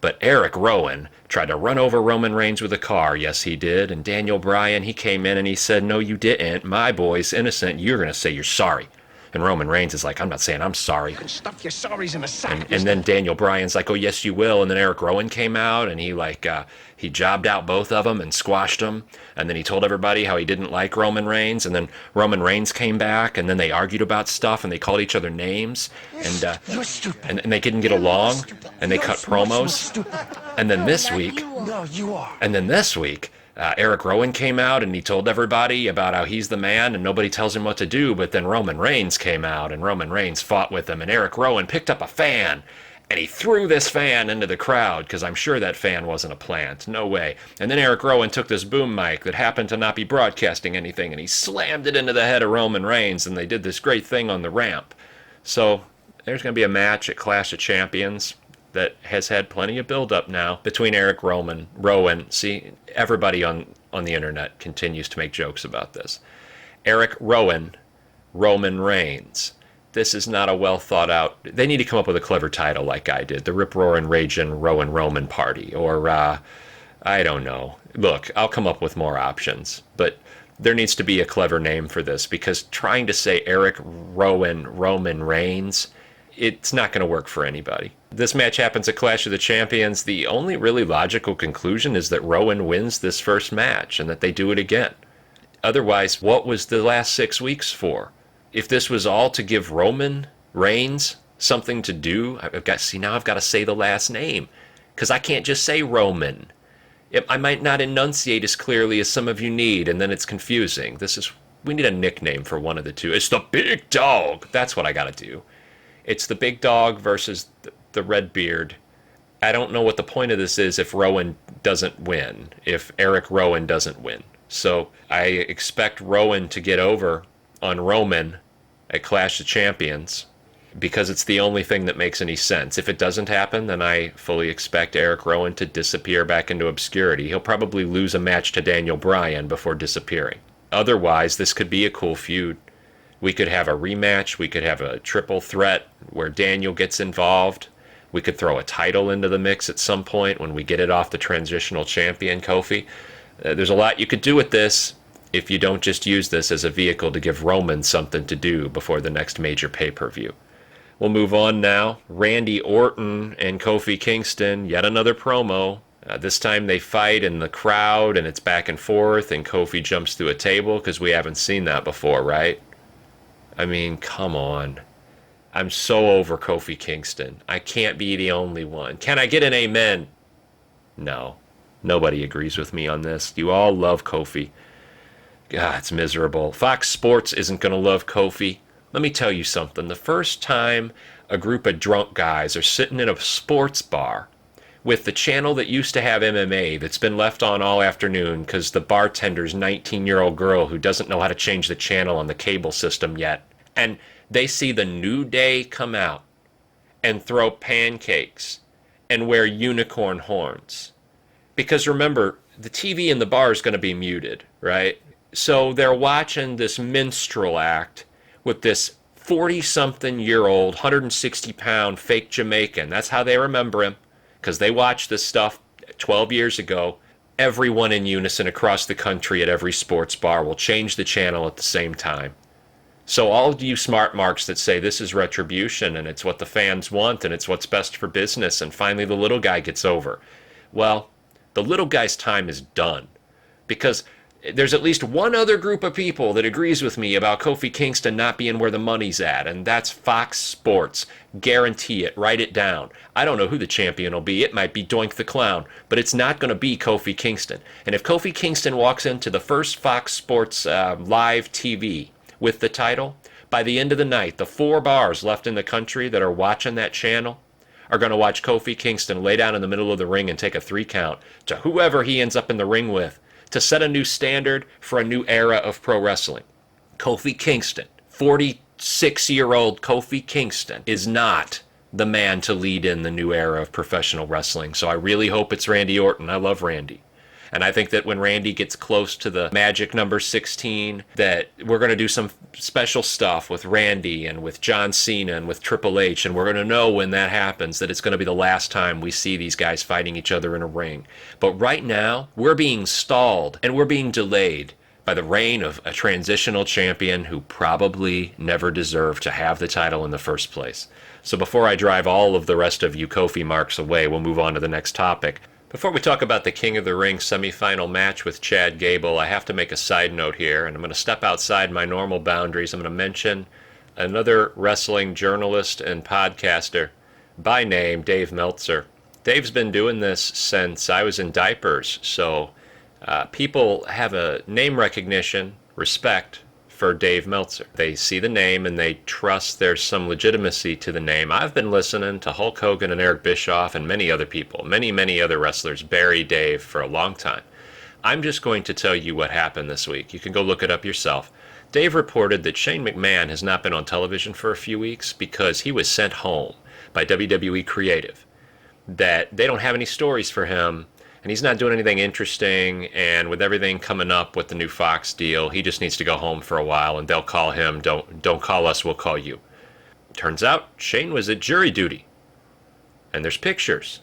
S1: but Eric Rowan tried to run over Roman Reigns with a car. Yes, he did. And Daniel Bryan, he came in and he said, "No, you didn't. My boy's innocent. You're going to say you're sorry." And Roman Reigns is like, "I'm not saying I'm sorry."
S2: You can stuff your sorries in a sack.
S1: And then Daniel Bryan's like, "Oh, yes, you will." And then Eric Rowan came out and he jobbed out both of them and squashed them. And then he told everybody how he didn't like Roman Reigns. And then Roman Reigns came back and then they argued about stuff and they called each other names.
S2: You're stupid.
S1: And they didn't get along. And they cut promos. And then this week,
S2: No, you are.
S1: Eric Rowan came out and he told everybody about how he's the man and nobody tells him what to do. But then Roman Reigns came out and Roman Reigns fought with him. And Eric Rowan picked up a fan and he threw this fan into the crowd because I'm sure that fan wasn't a plant. No way. And then Eric Rowan took this boom mic that happened to not be broadcasting anything and he slammed it into the head of Roman Reigns and they did this great thing on the ramp. So there's going to be a match at Clash of Champions that has had plenty of build-up now between Eric Rowan. See, everybody on the internet continues to make jokes about this. Eric Rowan, Roman Reigns. This is not a well thought out. They need to come up with a clever title like I did. The Rip Roarin' Ragin' Rowan Party. Or, I don't know. Look, I'll come up with more options. But there needs to be a clever name for this because trying to say Eric Rowan, Roman Reigns, it's not going to work for anybody. This match happens at Clash of the Champions. The only really logical conclusion is that Rowan wins this first match and that they do it again. Otherwise, what was the last 6 weeks for? If this was all to give Roman Reigns something to do, now I've got to say the last name because I can't just say Roman. I might not enunciate as clearly as some of you need, and then it's confusing. We need a nickname for one of the two. It's the Big Dog. That's what I got to do. It's the Big Dog versus the Red Beard. I don't know what the point of this is if Rowan doesn't win, if Eric Rowan doesn't win. So I expect Rowan to get over on Roman at Clash of Champions because it's the only thing that makes any sense. If it doesn't happen, then I fully expect Eric Rowan to disappear back into obscurity. He'll probably lose a match to Daniel Bryan before disappearing. Otherwise, this could be a cool feud. We could have a rematch. We could have a triple threat where Daniel gets involved. We could throw a title into the mix at some point when we get it off the transitional champion, Kofi. There's a lot you could do with this if you don't just use this as a vehicle to give Roman something to do before the next major pay-per-view. We'll move on now. Randy Orton and Kofi Kingston, yet another promo. This time they fight in the crowd and it's back and forth and Kofi jumps through a table because we haven't seen that before, right? I mean, come on. I'm so over Kofi Kingston. I can't be the only one. Can I get an amen? No. Nobody agrees with me on this. You all love Kofi. God, it's miserable. Fox Sports isn't going to love Kofi. Let me tell you something. The first time a group of drunk guys are sitting in a sports bar with the channel that used to have MMA that's been left on all afternoon because the bartender's 19-year-old girl who doesn't know how to change the channel on the cable system yet, and they see the New Day come out and throw pancakes and wear unicorn horns. Because remember, the TV in the bar is going to be muted, right? So they're watching this minstrel act with this 40-something-year-old, 160-pound fake Jamaican. That's how they remember him, because they watched this stuff 12 years ago. Everyone in unison across the country at every sports bar will change the channel at the same time. So all of you smart marks that say this is retribution and it's what the fans want and it's what's best for business and finally the little guy gets over. Well, the little guy's time is done, because there's at least one other group of people that agrees with me about Kofi Kingston not being where the money's at, and that's Fox Sports. Guarantee it. Write it down. I don't know who the champion will be. It might be Doink the Clown, but it's not going to be Kofi Kingston. And if Kofi Kingston walks into the first Fox Sports live TV with the title, by the end of the night, the 4 bars left in the country that are watching that channel are going to watch Kofi Kingston lay down in the middle of the ring and take a 3 count to whoever he ends up in the ring with, to set a new standard for a new era of pro wrestling. Kofi Kingston, 46-year-old Kofi Kingston, is not the man to lead in the new era of professional wrestling. So I really hope it's Randy Orton. I love Randy. And I think that when Randy gets close to the magic number 16, that we're going to do some special stuff with Randy and with John Cena and with Triple H, and we're going to know when that happens that it's going to be the last time we see these guys fighting each other in a ring. But right now, we're being stalled and we're being delayed by the reign of a transitional champion who probably never deserved to have the title in the first place. So before I drive all of the rest of you Kofi marks away, we'll move on to the next topic. Before we talk about the King of the Ring semifinal match with Chad Gable, I have to make a side note here, and I'm going to step outside my normal boundaries. I'm going to mention another wrestling journalist and podcaster by name Dave Meltzer. Dave's been doing this since I was in diapers, so people have a name recognition, respect for Dave Meltzer. They see the name and they trust there's some legitimacy to the name. I've been listening to Hulk Hogan and Eric Bischoff and many other people, many other wrestlers bury Dave for a long time. I'm just going to tell you what happened this week. You can go look it up yourself. Dave reported that Shane McMahon has not been on television for a few weeks because he was sent home by WWE Creative, that they don't have any stories for him, and he's not doing anything interesting, and with everything coming up with the new Fox deal, he just needs to go home for a while, and they'll call him. Don't call us, we'll call you. Turns out Shane was at jury duty, and there's pictures.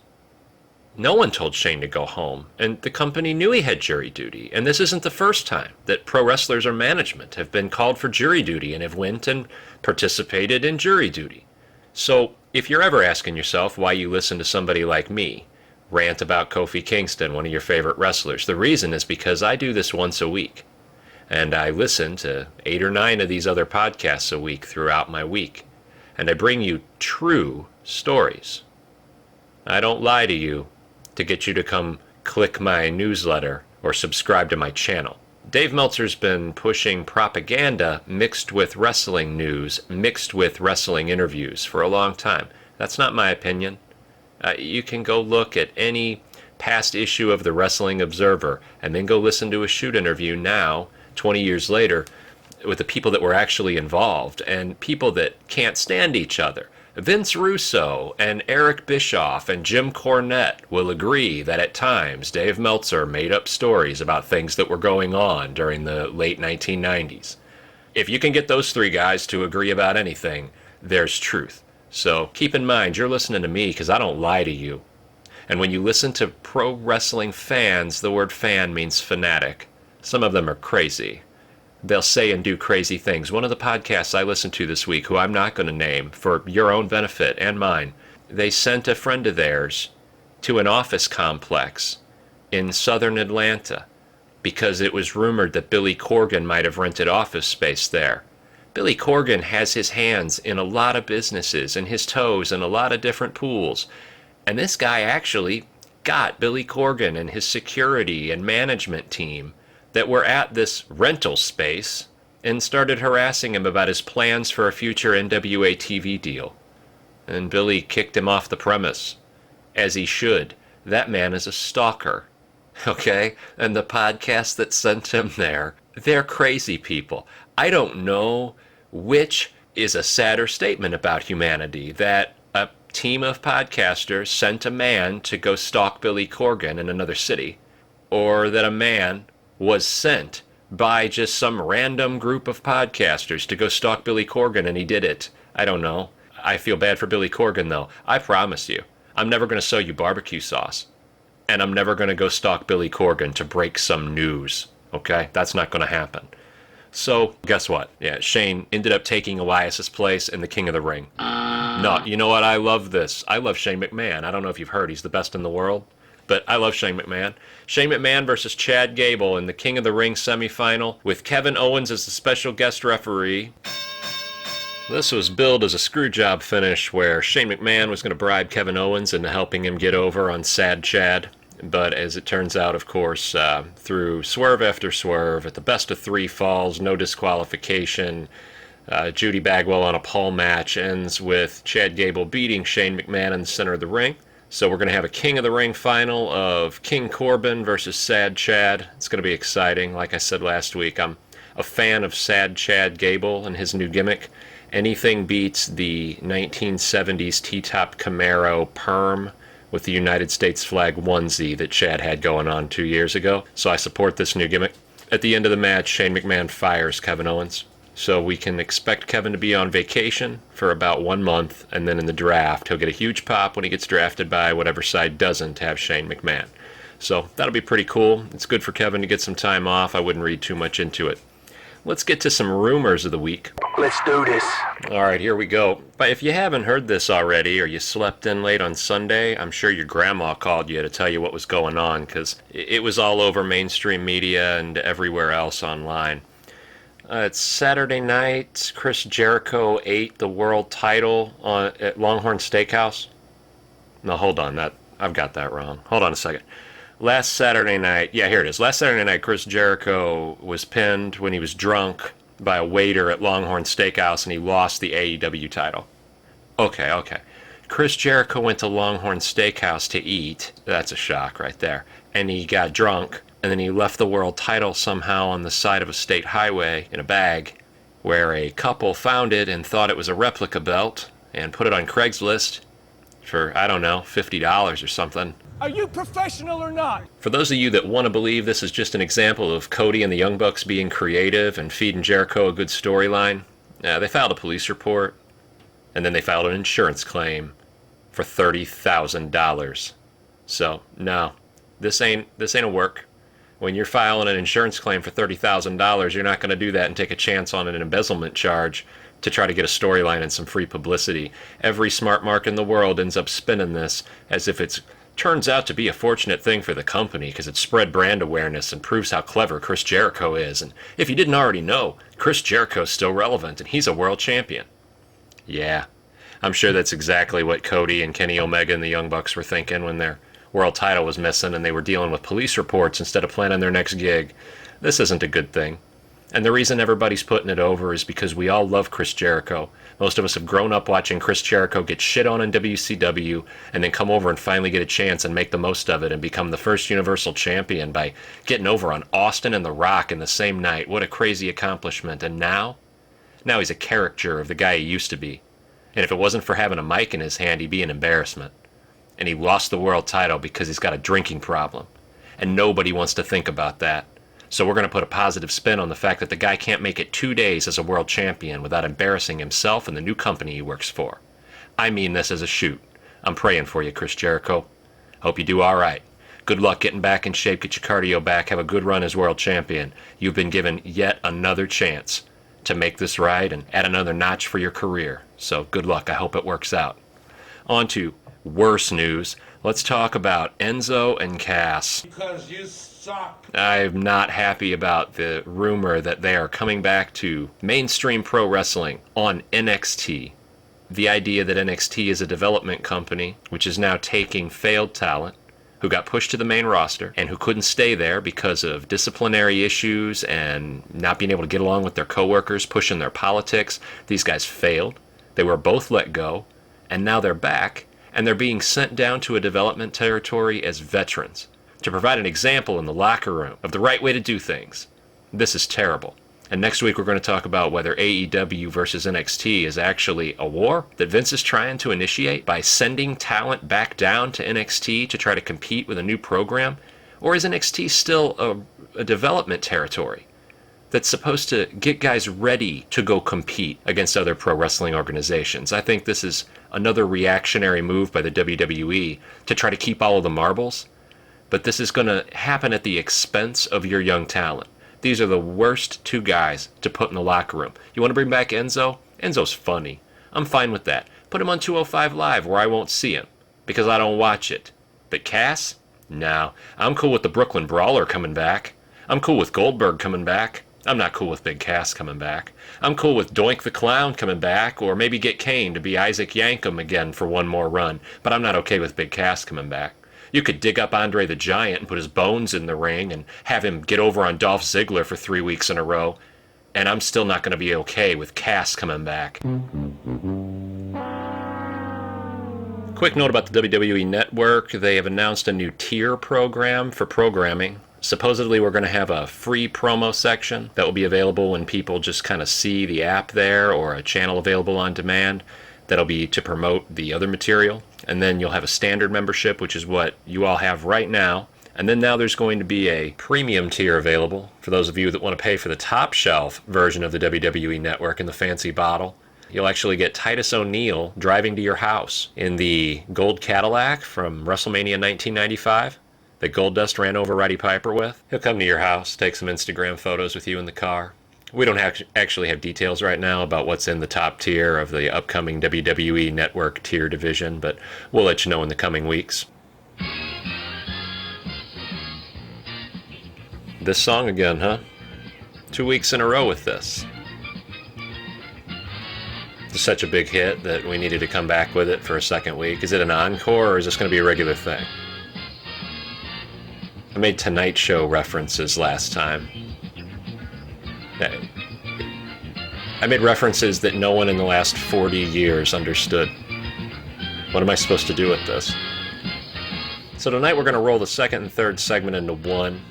S1: No one told Shane to go home, and the company knew he had jury duty, and this isn't the first time that pro wrestlers or management have been called for jury duty and have went and participated in jury duty. So if you're ever asking yourself why you listen to somebody like me rant about Kofi Kingston, one of your favorite wrestlers, the reason is because I do this once a week. And I listen to 8 or 9 of these other podcasts a week throughout my week. And I bring you true stories. I don't lie to you to get you to come click my newsletter or subscribe to my channel. Dave Meltzer's been pushing propaganda mixed with wrestling news, mixed with wrestling interviews for a long time. That's not my opinion. You can go look at any past issue of the Wrestling Observer and then go listen to a shoot interview now, 20 years later, with the people that were actually involved and people that can't stand each other. Vince Russo and Eric Bischoff and Jim Cornette will agree that at times Dave Meltzer made up stories about things that were going on during the late 1990s. If you can get those 3 guys to agree about anything, there's truth. So keep in mind, you're listening to me because I don't lie to you. And when you listen to pro wrestling fans, the word fan means fanatic. Some of them are crazy. They'll say and do crazy things. One of the podcasts I listened to this week, who I'm not going to name for your own benefit and mine, they sent a friend of theirs to an office complex in southern Atlanta because it was rumored that Billy Corgan might have rented office space there. Billy Corgan has his hands in a lot of businesses and his toes in a lot of different pools. And this guy actually got Billy Corgan and his security and management team that were at this rental space and started harassing him about his plans for a future NWA TV deal. And Billy kicked him off the premise, as he should. That man is a stalker, okay? And the podcast that sent him there, they're crazy people. I don't know which is a sadder statement about humanity, that a team of podcasters sent a man to go stalk Billy Corgan in another city, or that a man was sent by just some random group of podcasters to go stalk Billy Corgan and he did it. I don't know. I feel bad for Billy Corgan, though. I promise you, I'm never going to sell you barbecue sauce. And I'm never going to go stalk Billy Corgan to break some news. Okay? That's not going to happen. So, guess what? Yeah, Shane ended up taking Elias's place in the King of the Ring. No, you know what? I love this. I love Shane McMahon. I don't know if you've heard. He's the best in the world. But I love Shane McMahon. Shane McMahon versus Chad Gable in the King of the Ring semifinal with Kevin Owens as the special guest referee. This was billed as a screwjob finish where Shane McMahon was going to bribe Kevin Owens into helping him get over on Sad Chad. But as it turns out, of course, through swerve after swerve, at the best of 3 falls, no disqualification, Judy Bagwell on a pole match ends with Chad Gable beating Shane McMahon in the center of the ring. So we're going to have a King of the Ring final of King Corbin versus Sad Chad. It's going to be exciting. Like I said last week, I'm a fan of Sad Chad Gable and his new gimmick. Anything beats the 1970s T-top Camaro perm with the United States flag onesie that Chad had going on 2 years ago. So I support this new gimmick. At the end of the match, Shane McMahon fires Kevin Owens. So we can expect Kevin to be on vacation for about 1 month, and then in the draft, he'll get a huge pop when he gets drafted by whatever side doesn't have Shane McMahon. So that'll be pretty cool. It's good for Kevin to get some time off. I wouldn't read too much into it. Let's get to some rumors of the week.
S2: Let's do this.
S1: All right, here we go. But if you haven't heard this already, or you slept in late on Sunday, I'm sure your grandma called you to tell you what was going on, because it was all over mainstream media and everywhere else online. It's Saturday night. Chris Jericho ate the world title at Longhorn Steakhouse. No, hold on. I've got that wrong. Hold on a second. Last Saturday night, yeah, here it is. Last Saturday night, Chris Jericho was pinned when he was drunk by a waiter at Longhorn Steakhouse, and he lost the AEW title. Okay. Chris Jericho went to Longhorn Steakhouse to eat. That's a shock right there. And he got drunk, and then he left the world title somehow on the side of a state highway in a bag, where a couple found it and thought it was a replica belt, and put it on Craigslist for, I don't know, $50 or something.
S2: Are you professional or not?
S1: For those of you that want to believe this is just an example of Cody and the Young Bucks being creative and feeding Jericho a good storyline, they filed a police report, and then they filed an insurance claim for $30,000. So, no, this ain't a work. When you're filing an insurance claim for $30,000, you're not going to do that and take a chance on an embezzlement charge to try to get a storyline and some free publicity. Every smart mark in the world ends up spinning this as if it's turns out to be a fortunate thing for the company because it spread brand awareness and proves how clever Chris Jericho is. And if you didn't already know, Chris Jericho's still relevant and he's a world champion. Yeah, I'm sure that's exactly what Cody and Kenny Omega and the Young Bucks were thinking when their world title was missing and they were dealing with police reports instead of planning their next gig. This isn't a good thing. And the reason everybody's putting it over is because we all love Chris Jericho. Most of us have grown up watching Chris Jericho get shit on in WCW and then come over and finally get a chance and make the most of it and become the first Universal Champion by getting over on Austin and The Rock in the same night. What a crazy accomplishment. And now he's a caricature of the guy he used to be. And if it wasn't for having a mic in his hand, he'd be an embarrassment. And he lost the world title because he's got a drinking problem. And nobody wants to think about that. So we're going to put a positive spin on the fact that the guy can't make it 2 days as a world champion without embarrassing himself and the new company he works for. I mean this as a shoot. I'm praying for you, Chris Jericho. Hope you do all right. Good luck getting back in shape, get your cardio back, have a good run as world champion. You've been given yet another chance to make this right and add another notch for your career. So good luck. I hope it works out. On to worse news. Let's talk about Enzo and Cass.
S3: Because you suck.
S1: I'm not happy about the rumor that they are coming back to mainstream pro wrestling on NXT. The idea that NXT is a development company, which is now taking failed talent who got pushed to the main roster and who couldn't stay there because of disciplinary issues and not being able to get along with their coworkers, pushing their politics. These guys failed. They were both let go, and now they're back, and they're being sent down to a development territory as veterans to provide an example in the locker room of the right way to do things. This is terrible. And next week we're going to talk about whether AEW versus NXT is actually a war that Vince is trying to initiate by sending talent back down to NXT to try to compete with a new program, or is NXT still a development territory that's supposed to get guys ready to go compete against other pro wrestling organizations? I think this is another reactionary move by the WWE to try to keep all of the marbles, but this is going to happen at the expense of your young talent. These are the worst two guys to put in the locker room. You want to bring back Enzo? Enzo's funny. I'm fine with that. Put him on 205 Live where I won't see him because I don't watch it. But Cass? No. I'm cool with the Brooklyn Brawler coming back. I'm cool with Goldberg coming back. I'm not cool with Big Cass coming back. I'm cool with Doink the Clown coming back, or maybe get Kane to be Isaac Yankem again for one more run. But I'm not okay with Big Cass coming back. You could dig up Andre the Giant and put his bones in the ring and have him get over on Dolph Ziggler for 3 weeks in a row, and I'm still not going to be okay with Cass coming back. Quick note about the WWE Network. They have announced a new tier program for programming. Supposedly we're going to have a free promo section that will be available when people just kind of see the app there, or a channel available on demand that'll be to promote the other material. And then you'll have a standard membership, which is what you all have right now. And then now there's going to be a premium tier available for those of you that want to pay for the top shelf version of the WWE Network in the fancy bottle. You'll actually get Titus O'Neil driving to your house in the gold Cadillac from WrestleMania 1995 that Goldust ran over Roddy Piper with. He'll come to your house, take some Instagram photos with you in the car. We don't actually have details right now about what's in the top tier of the upcoming WWE Network tier division, but we'll let you know in the coming weeks. This song again, huh? 2 weeks in a row with this. It's such a big hit that we needed to come back with it for a second week. Is it an encore, or is this going to be a regular thing? I made Tonight Show references last time. I made references that no one in the last 40 years understood. What am I supposed to do with this? So tonight we're going to roll the second and third segment into one.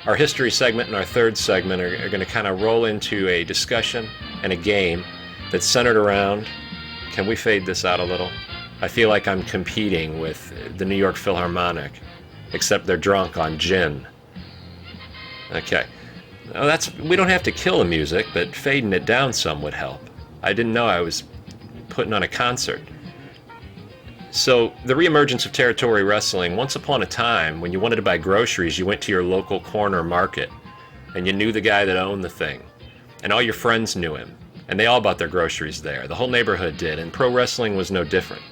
S1: Our history segment and our third segment are going to kind of roll into a discussion and a game that's centered around... Can we fade this out a little? I feel like I'm competing with the New York Philharmonic, except they're drunk on gin. Okay. Now we don't have to kill the music, but fading it down some would help. I didn't know I was putting on a concert. So, the reemergence of territory wrestling. Once upon a time, when you wanted to buy groceries, you went to your local corner market, and you knew the guy that owned the thing, and all your friends knew him, and they all bought their groceries there. The whole neighborhood did, and pro wrestling was no different.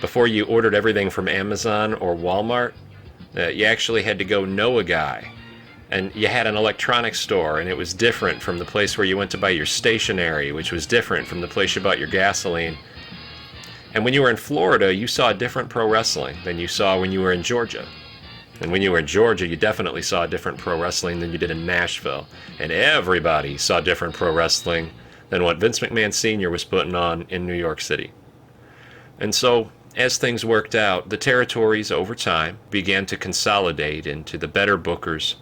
S1: Before you ordered everything from Amazon or Walmart, you actually had to go know a guy. And you had an electronics store, and it was different from the place where you went to buy your stationery, which was different from the place you bought your gasoline. And when you were in Florida, you saw different pro wrestling than you saw when you were in Georgia. And when you were in Georgia, you definitely saw different pro wrestling than you did in Nashville. And everybody saw different pro wrestling than what Vince McMahon Sr. was putting on in New York City. And so, as things worked out, the territories over time began to consolidate into the better bookers,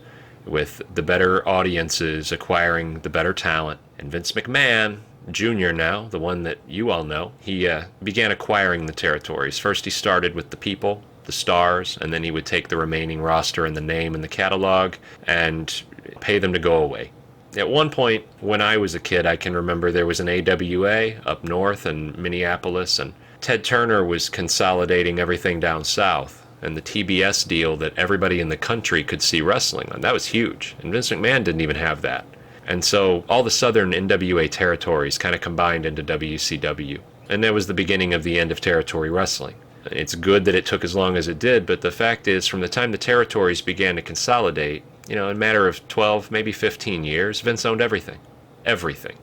S1: with the better audiences acquiring the better talent. And Vince McMahon, Jr. now, the one that you all know, he began acquiring the territories. First he started with the people, the stars, and then he would take the remaining roster and the name and the catalog and pay them to go away. At one point, when I was a kid, I can remember there was an AWA up north in Minneapolis, and Ted Turner was consolidating everything down south, and the TBS deal that everybody in the country could see wrestling on. That was huge. And Vince McMahon didn't even have that. And so all the southern NWA territories kind of combined into WCW. And that was the beginning of the end of territory wrestling. It's good that it took as long as it did, but the fact is, from the time the territories began to consolidate, in a matter of 12, maybe 15 years, Vince owned everything. Everything.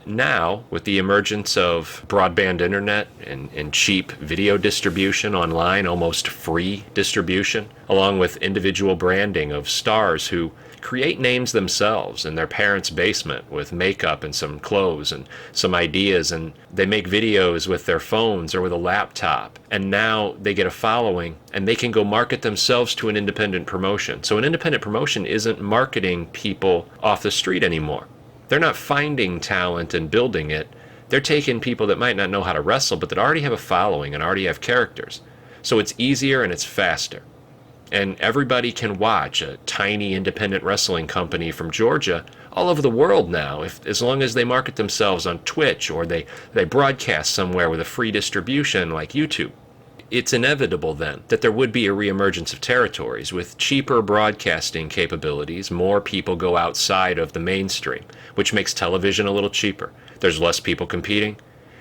S1: Now, with the emergence of broadband internet and cheap video distribution online, almost free distribution, along with individual branding of stars who create names themselves in their parents' basement with makeup and some clothes and some ideas, and they make videos with their phones or with a laptop, and now they get a following and they can go market themselves to an independent promotion. So an independent promotion isn't marketing people off the street anymore. They're not finding talent and building it. They're taking people that might not know how to wrestle but that already have a following and already have characters. So it's easier and it's faster. And everybody can watch a tiny independent wrestling company from Georgia all over the world now, as long as they market themselves on Twitch or they broadcast somewhere with a free distribution like YouTube. It's inevitable then that there would be a reemergence of territories. With cheaper broadcasting capabilities, more people go outside of the mainstream, which makes television a little cheaper. There's less people competing,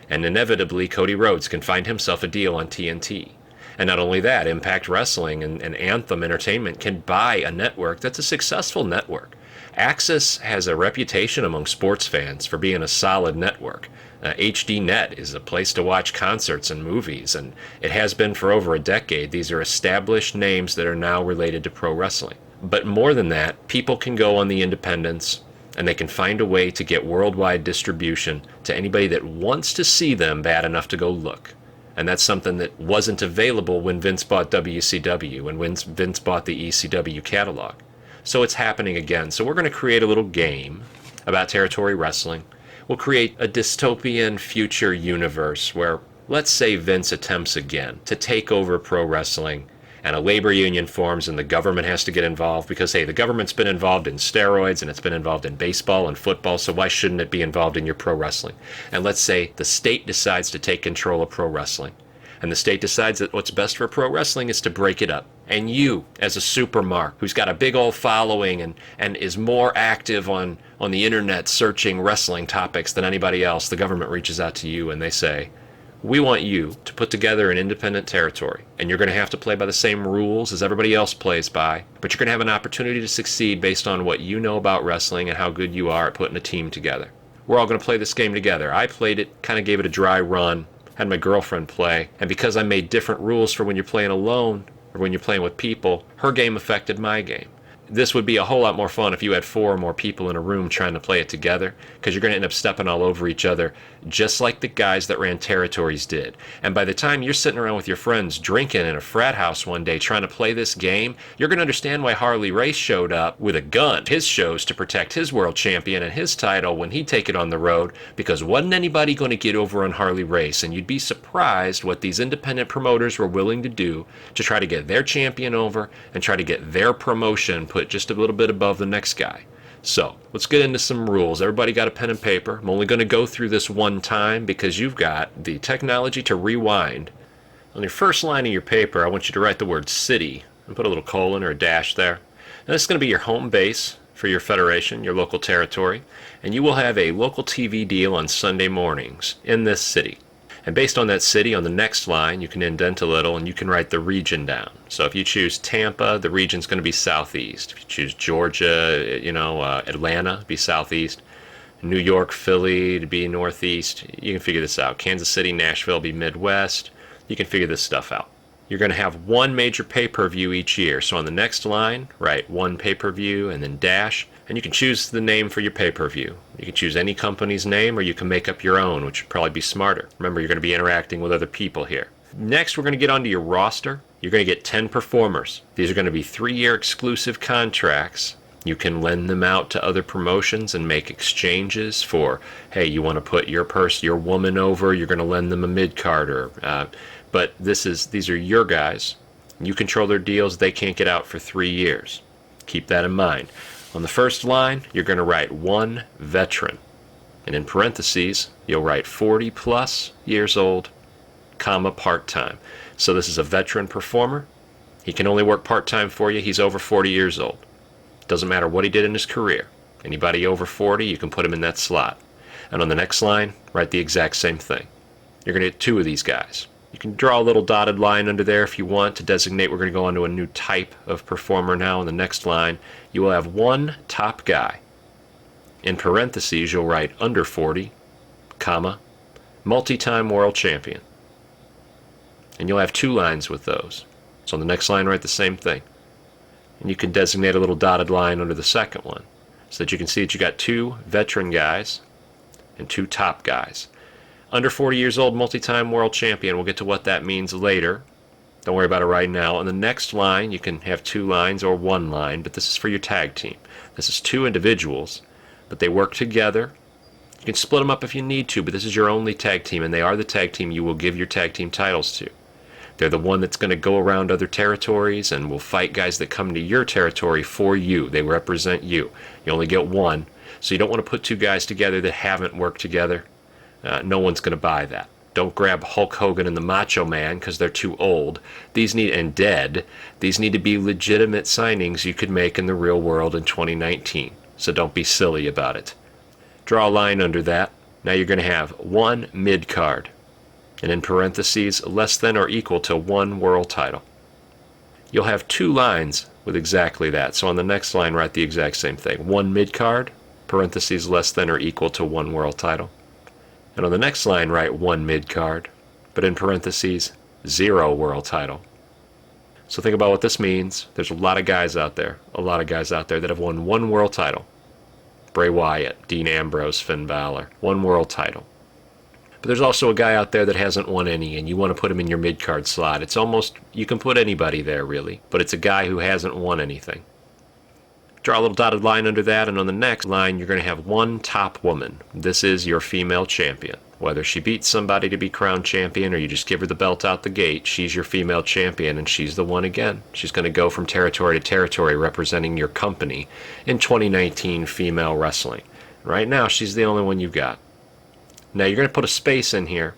S1: and inevitably Cody Rhodes can find himself a deal on TNT. And not only that, Impact Wrestling and Antham Entertainment can buy a network that's a successful network. Access has a reputation among sports fans for being a solid network. HDNet is a place to watch concerts and movies, and it has been for over a decade. These are established names that are now related to pro wrestling. But more than that, people can go on the independents, and they can find a way to get worldwide distribution to anybody that wants to see them bad enough to go look. And that's something that wasn't available when Vince bought WCW and when Vince bought the ECW catalog. So it's happening again. So we're going to create a little game about territory wrestling. We'll create a dystopian future universe where, let's say, Vince attempts again to take over pro wrestling, and a labor union forms and the government has to get involved because, hey, the government's been involved in steroids and it's been involved in baseball and football, so why shouldn't it be involved in your pro wrestling? And let's say the state decides to take control of pro wrestling, and the state decides that what's best for pro wrestling is to break it up. And you, as a supermark who's got a big old following and is more active on the internet searching wrestling topics than anybody else, the government reaches out to you and they say, we want you to put together an independent territory, and you're going to have to play by the same rules as everybody else plays by, but you're going to have an opportunity to succeed based on what you know about wrestling and how good you are at putting a team together. We're all going to play this game together. I played it, kind of gave it a dry run, had my girlfriend play, and because I made different rules for when you're playing alone or when you're playing with people, her game affected my game. This would be a whole lot more fun if you had 4 or more people in a room trying to play it together, because you're going to end up stepping all over each other, just like the guys that ran territories did. And by the time you're sitting around with your friends drinking in a frat house one day trying to play this game, you're going to understand why Harley Race showed up with a gun. His show's to protect his world champion and his title when he'd take it on the road, because wasn't anybody going to get over on Harley Race. And you'd be surprised what these independent promoters were willing to do to try to get their champion over and try to get their promotion put just a little bit above the next guy. So let's get into some rules. Everybody got a pen and paper? I'm only going to go through this one time because you've got the technology to rewind. On your first line of your paper, I want you to write the word city and put a little colon or a dash there. Now this is going to be your home base for your federation, your local territory, and you will have a local TV deal on Sunday mornings in this city. And based on that city, on the next line, you can indent a little and you can write the region down. So if you choose Tampa, the region's going to be southeast. If you choose Georgia, Atlanta, be southeast. New York, Philly, to be northeast. You can figure this out. Kansas City, Nashville, be midwest. You can figure this stuff out. You're going to have one major pay-per-view each year. So on the next line, write one pay-per-view and then dash. And you can choose the name for your pay-per-view. You can choose any company's name, or you can make up your own, which would probably be smarter. Remember, you're going to be interacting with other people here. Next, we're going to get onto your roster. You're going to get 10 performers. These are going to be 3-year exclusive contracts. You can lend them out to other promotions and make exchanges for, hey, you want to put your woman over, you're going to lend them a mid-carder. But these are your guys. You control their deals. They can't get out for 3 years. Keep that in mind. On the first line, you're going to write one veteran. And in parentheses, you'll write 40 plus years old comma, part-time. So this is a veteran performer. He can only work part-time for you. He's over 40 years old. Doesn't matter what he did in his career. Anybody over 40, you can put him in that slot. And on the next line, write the exact same thing. You're going to get two of these guys. You can draw a little dotted line under there if you want to designate we're going to go on to a new type of performer now. On the next line, you will have one top guy. In parentheses, you'll write under 40, comma, multi-time world champion. And you'll have two lines with those. So on the next line, write the same thing. And you can designate a little dotted line under the second one so that you can see that you got two veteran guys and two top guys. Under 40 years old, multi-time world champion. We'll get to what that means later. Don't worry about it right now. On the next line, you can have two lines or one line, but this is for your tag team. This is two individuals, but they work together. You can split them up if you need to, but this is your only tag team, and they are the tag team you will give your tag team titles to. They're the one that's going to go around other territories and will fight guys that come to your territory for you. They represent you. You only get one, so you don't want to put two guys together that haven't worked together. No one's going to buy that. Don't grab Hulk Hogan and the Macho Man because they're too old. These need to be legitimate signings you could make in the real world in 2019. So don't be silly about it. Draw a line under that. Now you're going to have one mid-card. And in parentheses, less than or equal to one world title. You'll have two lines with exactly that. So on the next line, write the exact same thing. One mid-card, parentheses, less than or equal to one world title. And on the next line, write one mid-card, but in parentheses, 0 world title. So think about what this means. There's a lot of guys out there that have won one world title. Bray Wyatt, Dean Ambrose, Finn Balor, one world title. But there's also a guy out there that hasn't won any, and you want to put him in your mid-card slot. It's almost, you can put anybody there, really, but it's a guy who hasn't won anything. Draw a little dotted line under that, and on the next line, you're going to have one top woman. This is your female champion. Whether she beats somebody to be crowned champion or you just give her the belt out the gate, she's your female champion, and she's the one again. She's going to go from territory to territory representing your company in 2019 female wrestling. Right now, she's the only one you've got. Now, you're going to put a space in here,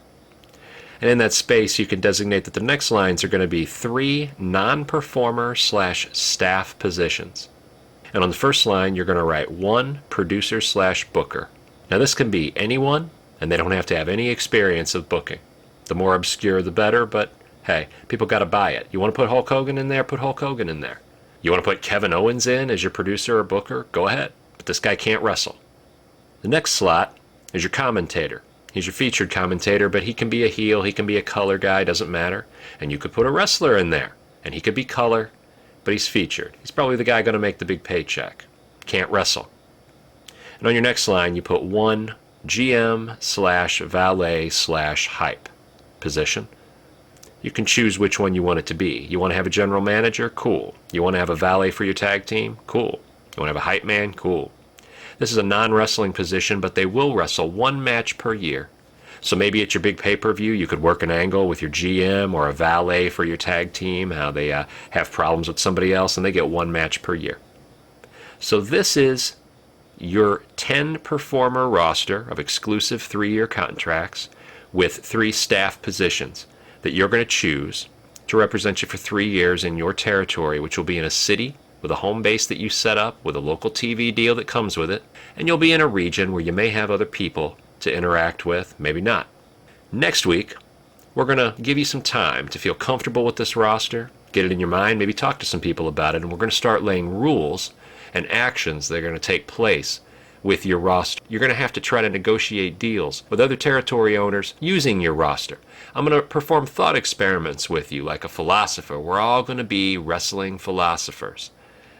S1: and in that space, you can designate that the next lines are going to be 3 non-performer/staff positions. And on the first line, you're going to write 1 producer/booker. Now, this can be anyone, and they don't have to have any experience of booking. The more obscure, the better, but hey, people got to buy it. You want to put Hulk Hogan in there? Put Hulk Hogan in there. You want to put Kevin Owens in as your producer or booker? Go ahead. But this guy can't wrestle. The next slot is your commentator. He's your featured commentator, but he can be a heel, he can be a color guy, doesn't matter. And you could put a wrestler in there, and he could be color, but he's featured. He's probably the guy going to make the big paycheck. Can't wrestle. And on your next line, you put 1 GM/valet/hype position. You can choose which one you want it to be. You want to have a general manager? Cool. You want to have a valet for your tag team? Cool. You want to have a hype man? Cool. This is a non-wrestling position, but they will wrestle 1 match per year. So maybe at your big pay-per-view, you could work an angle with your GM or a valet for your tag team, how they have problems with somebody else, and they get 1 match per year. So this is your 10-performer roster of exclusive 3-year contracts with 3 staff positions that you're going to choose to represent you for 3 years in your territory, which will be in a city with a home base that you set up with a local TV deal that comes with it, and you'll be in a region where you may have other people to interact with, maybe not. Next week, we're going to give you some time to feel comfortable with this roster, get it in your mind, maybe talk to some people about it, and we're going to start laying rules and actions that are going to take place with your roster. You're going to have to try to negotiate deals with other territory owners using your roster. I'm going to perform thought experiments with you like a philosopher. We're all going to be wrestling philosophers.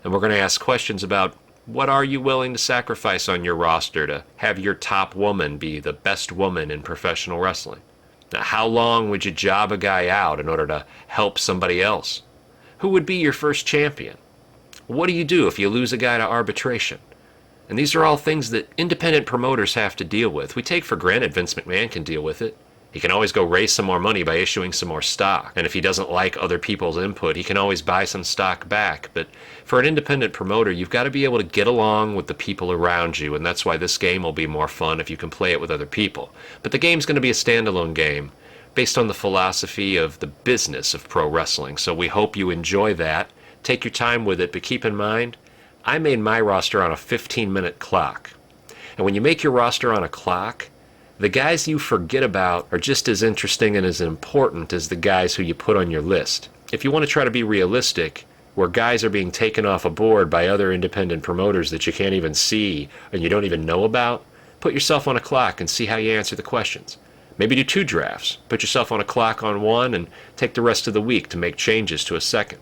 S1: And we're going to ask questions about what are you willing to sacrifice on your roster to have your top woman be the best woman in professional wrestling? Now, how long would you job a guy out in order to help somebody else? Who would be your first champion? What do you do if you lose a guy to arbitration? And these are all things that independent promoters have to deal with. We take for granted Vince McMahon can deal with it. He can always go raise some more money by issuing some more stock. And if he doesn't like other people's input, he can always buy some stock back. But for an independent promoter, you've got to be able to get along with the people around you. And that's why this game will be more fun if you can play it with other people. But the game's going to be a standalone game based on the philosophy of the business of pro wrestling. So we hope you enjoy that. Take your time with it, but keep in mind, I made my roster on a 15-minute clock. And when you make your roster on a clock, the guys you forget about are just as interesting and as important as the guys who you put on your list. If you want to try to be realistic, where guys are being taken off a board by other independent promoters that you can't even see and you don't even know about, put yourself on a clock and see how you answer the questions. Maybe do 2 drafts. Put yourself on a clock on one and take the rest of the week to make changes to a second.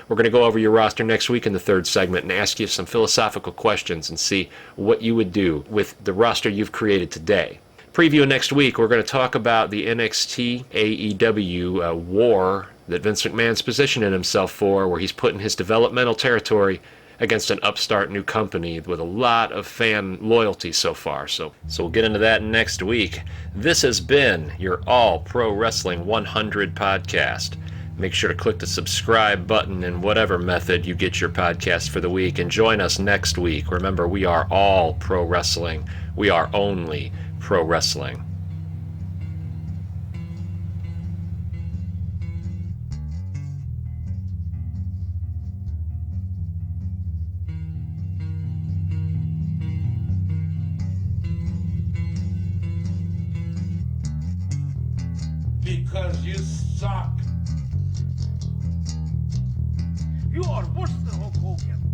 S1: We're going to go over your roster next week in the 3rd segment and ask you some philosophical questions and see what you would do with the roster you've created today. Preview next week, we're going to talk about the NXT AEW war that Vince McMahon's positioning himself for, where he's putting his developmental territory against an upstart new company with a lot of fan loyalty so far. So we'll get into that next week. This has been your All Pro Wrestling 100 podcast. Make sure to click the subscribe button in whatever method you get your podcast for the week, and join us next week. Remember, we are all pro wrestling. We are only pro wrestling.
S3: Because you suck.
S2: You are worse than Hulk Hogan.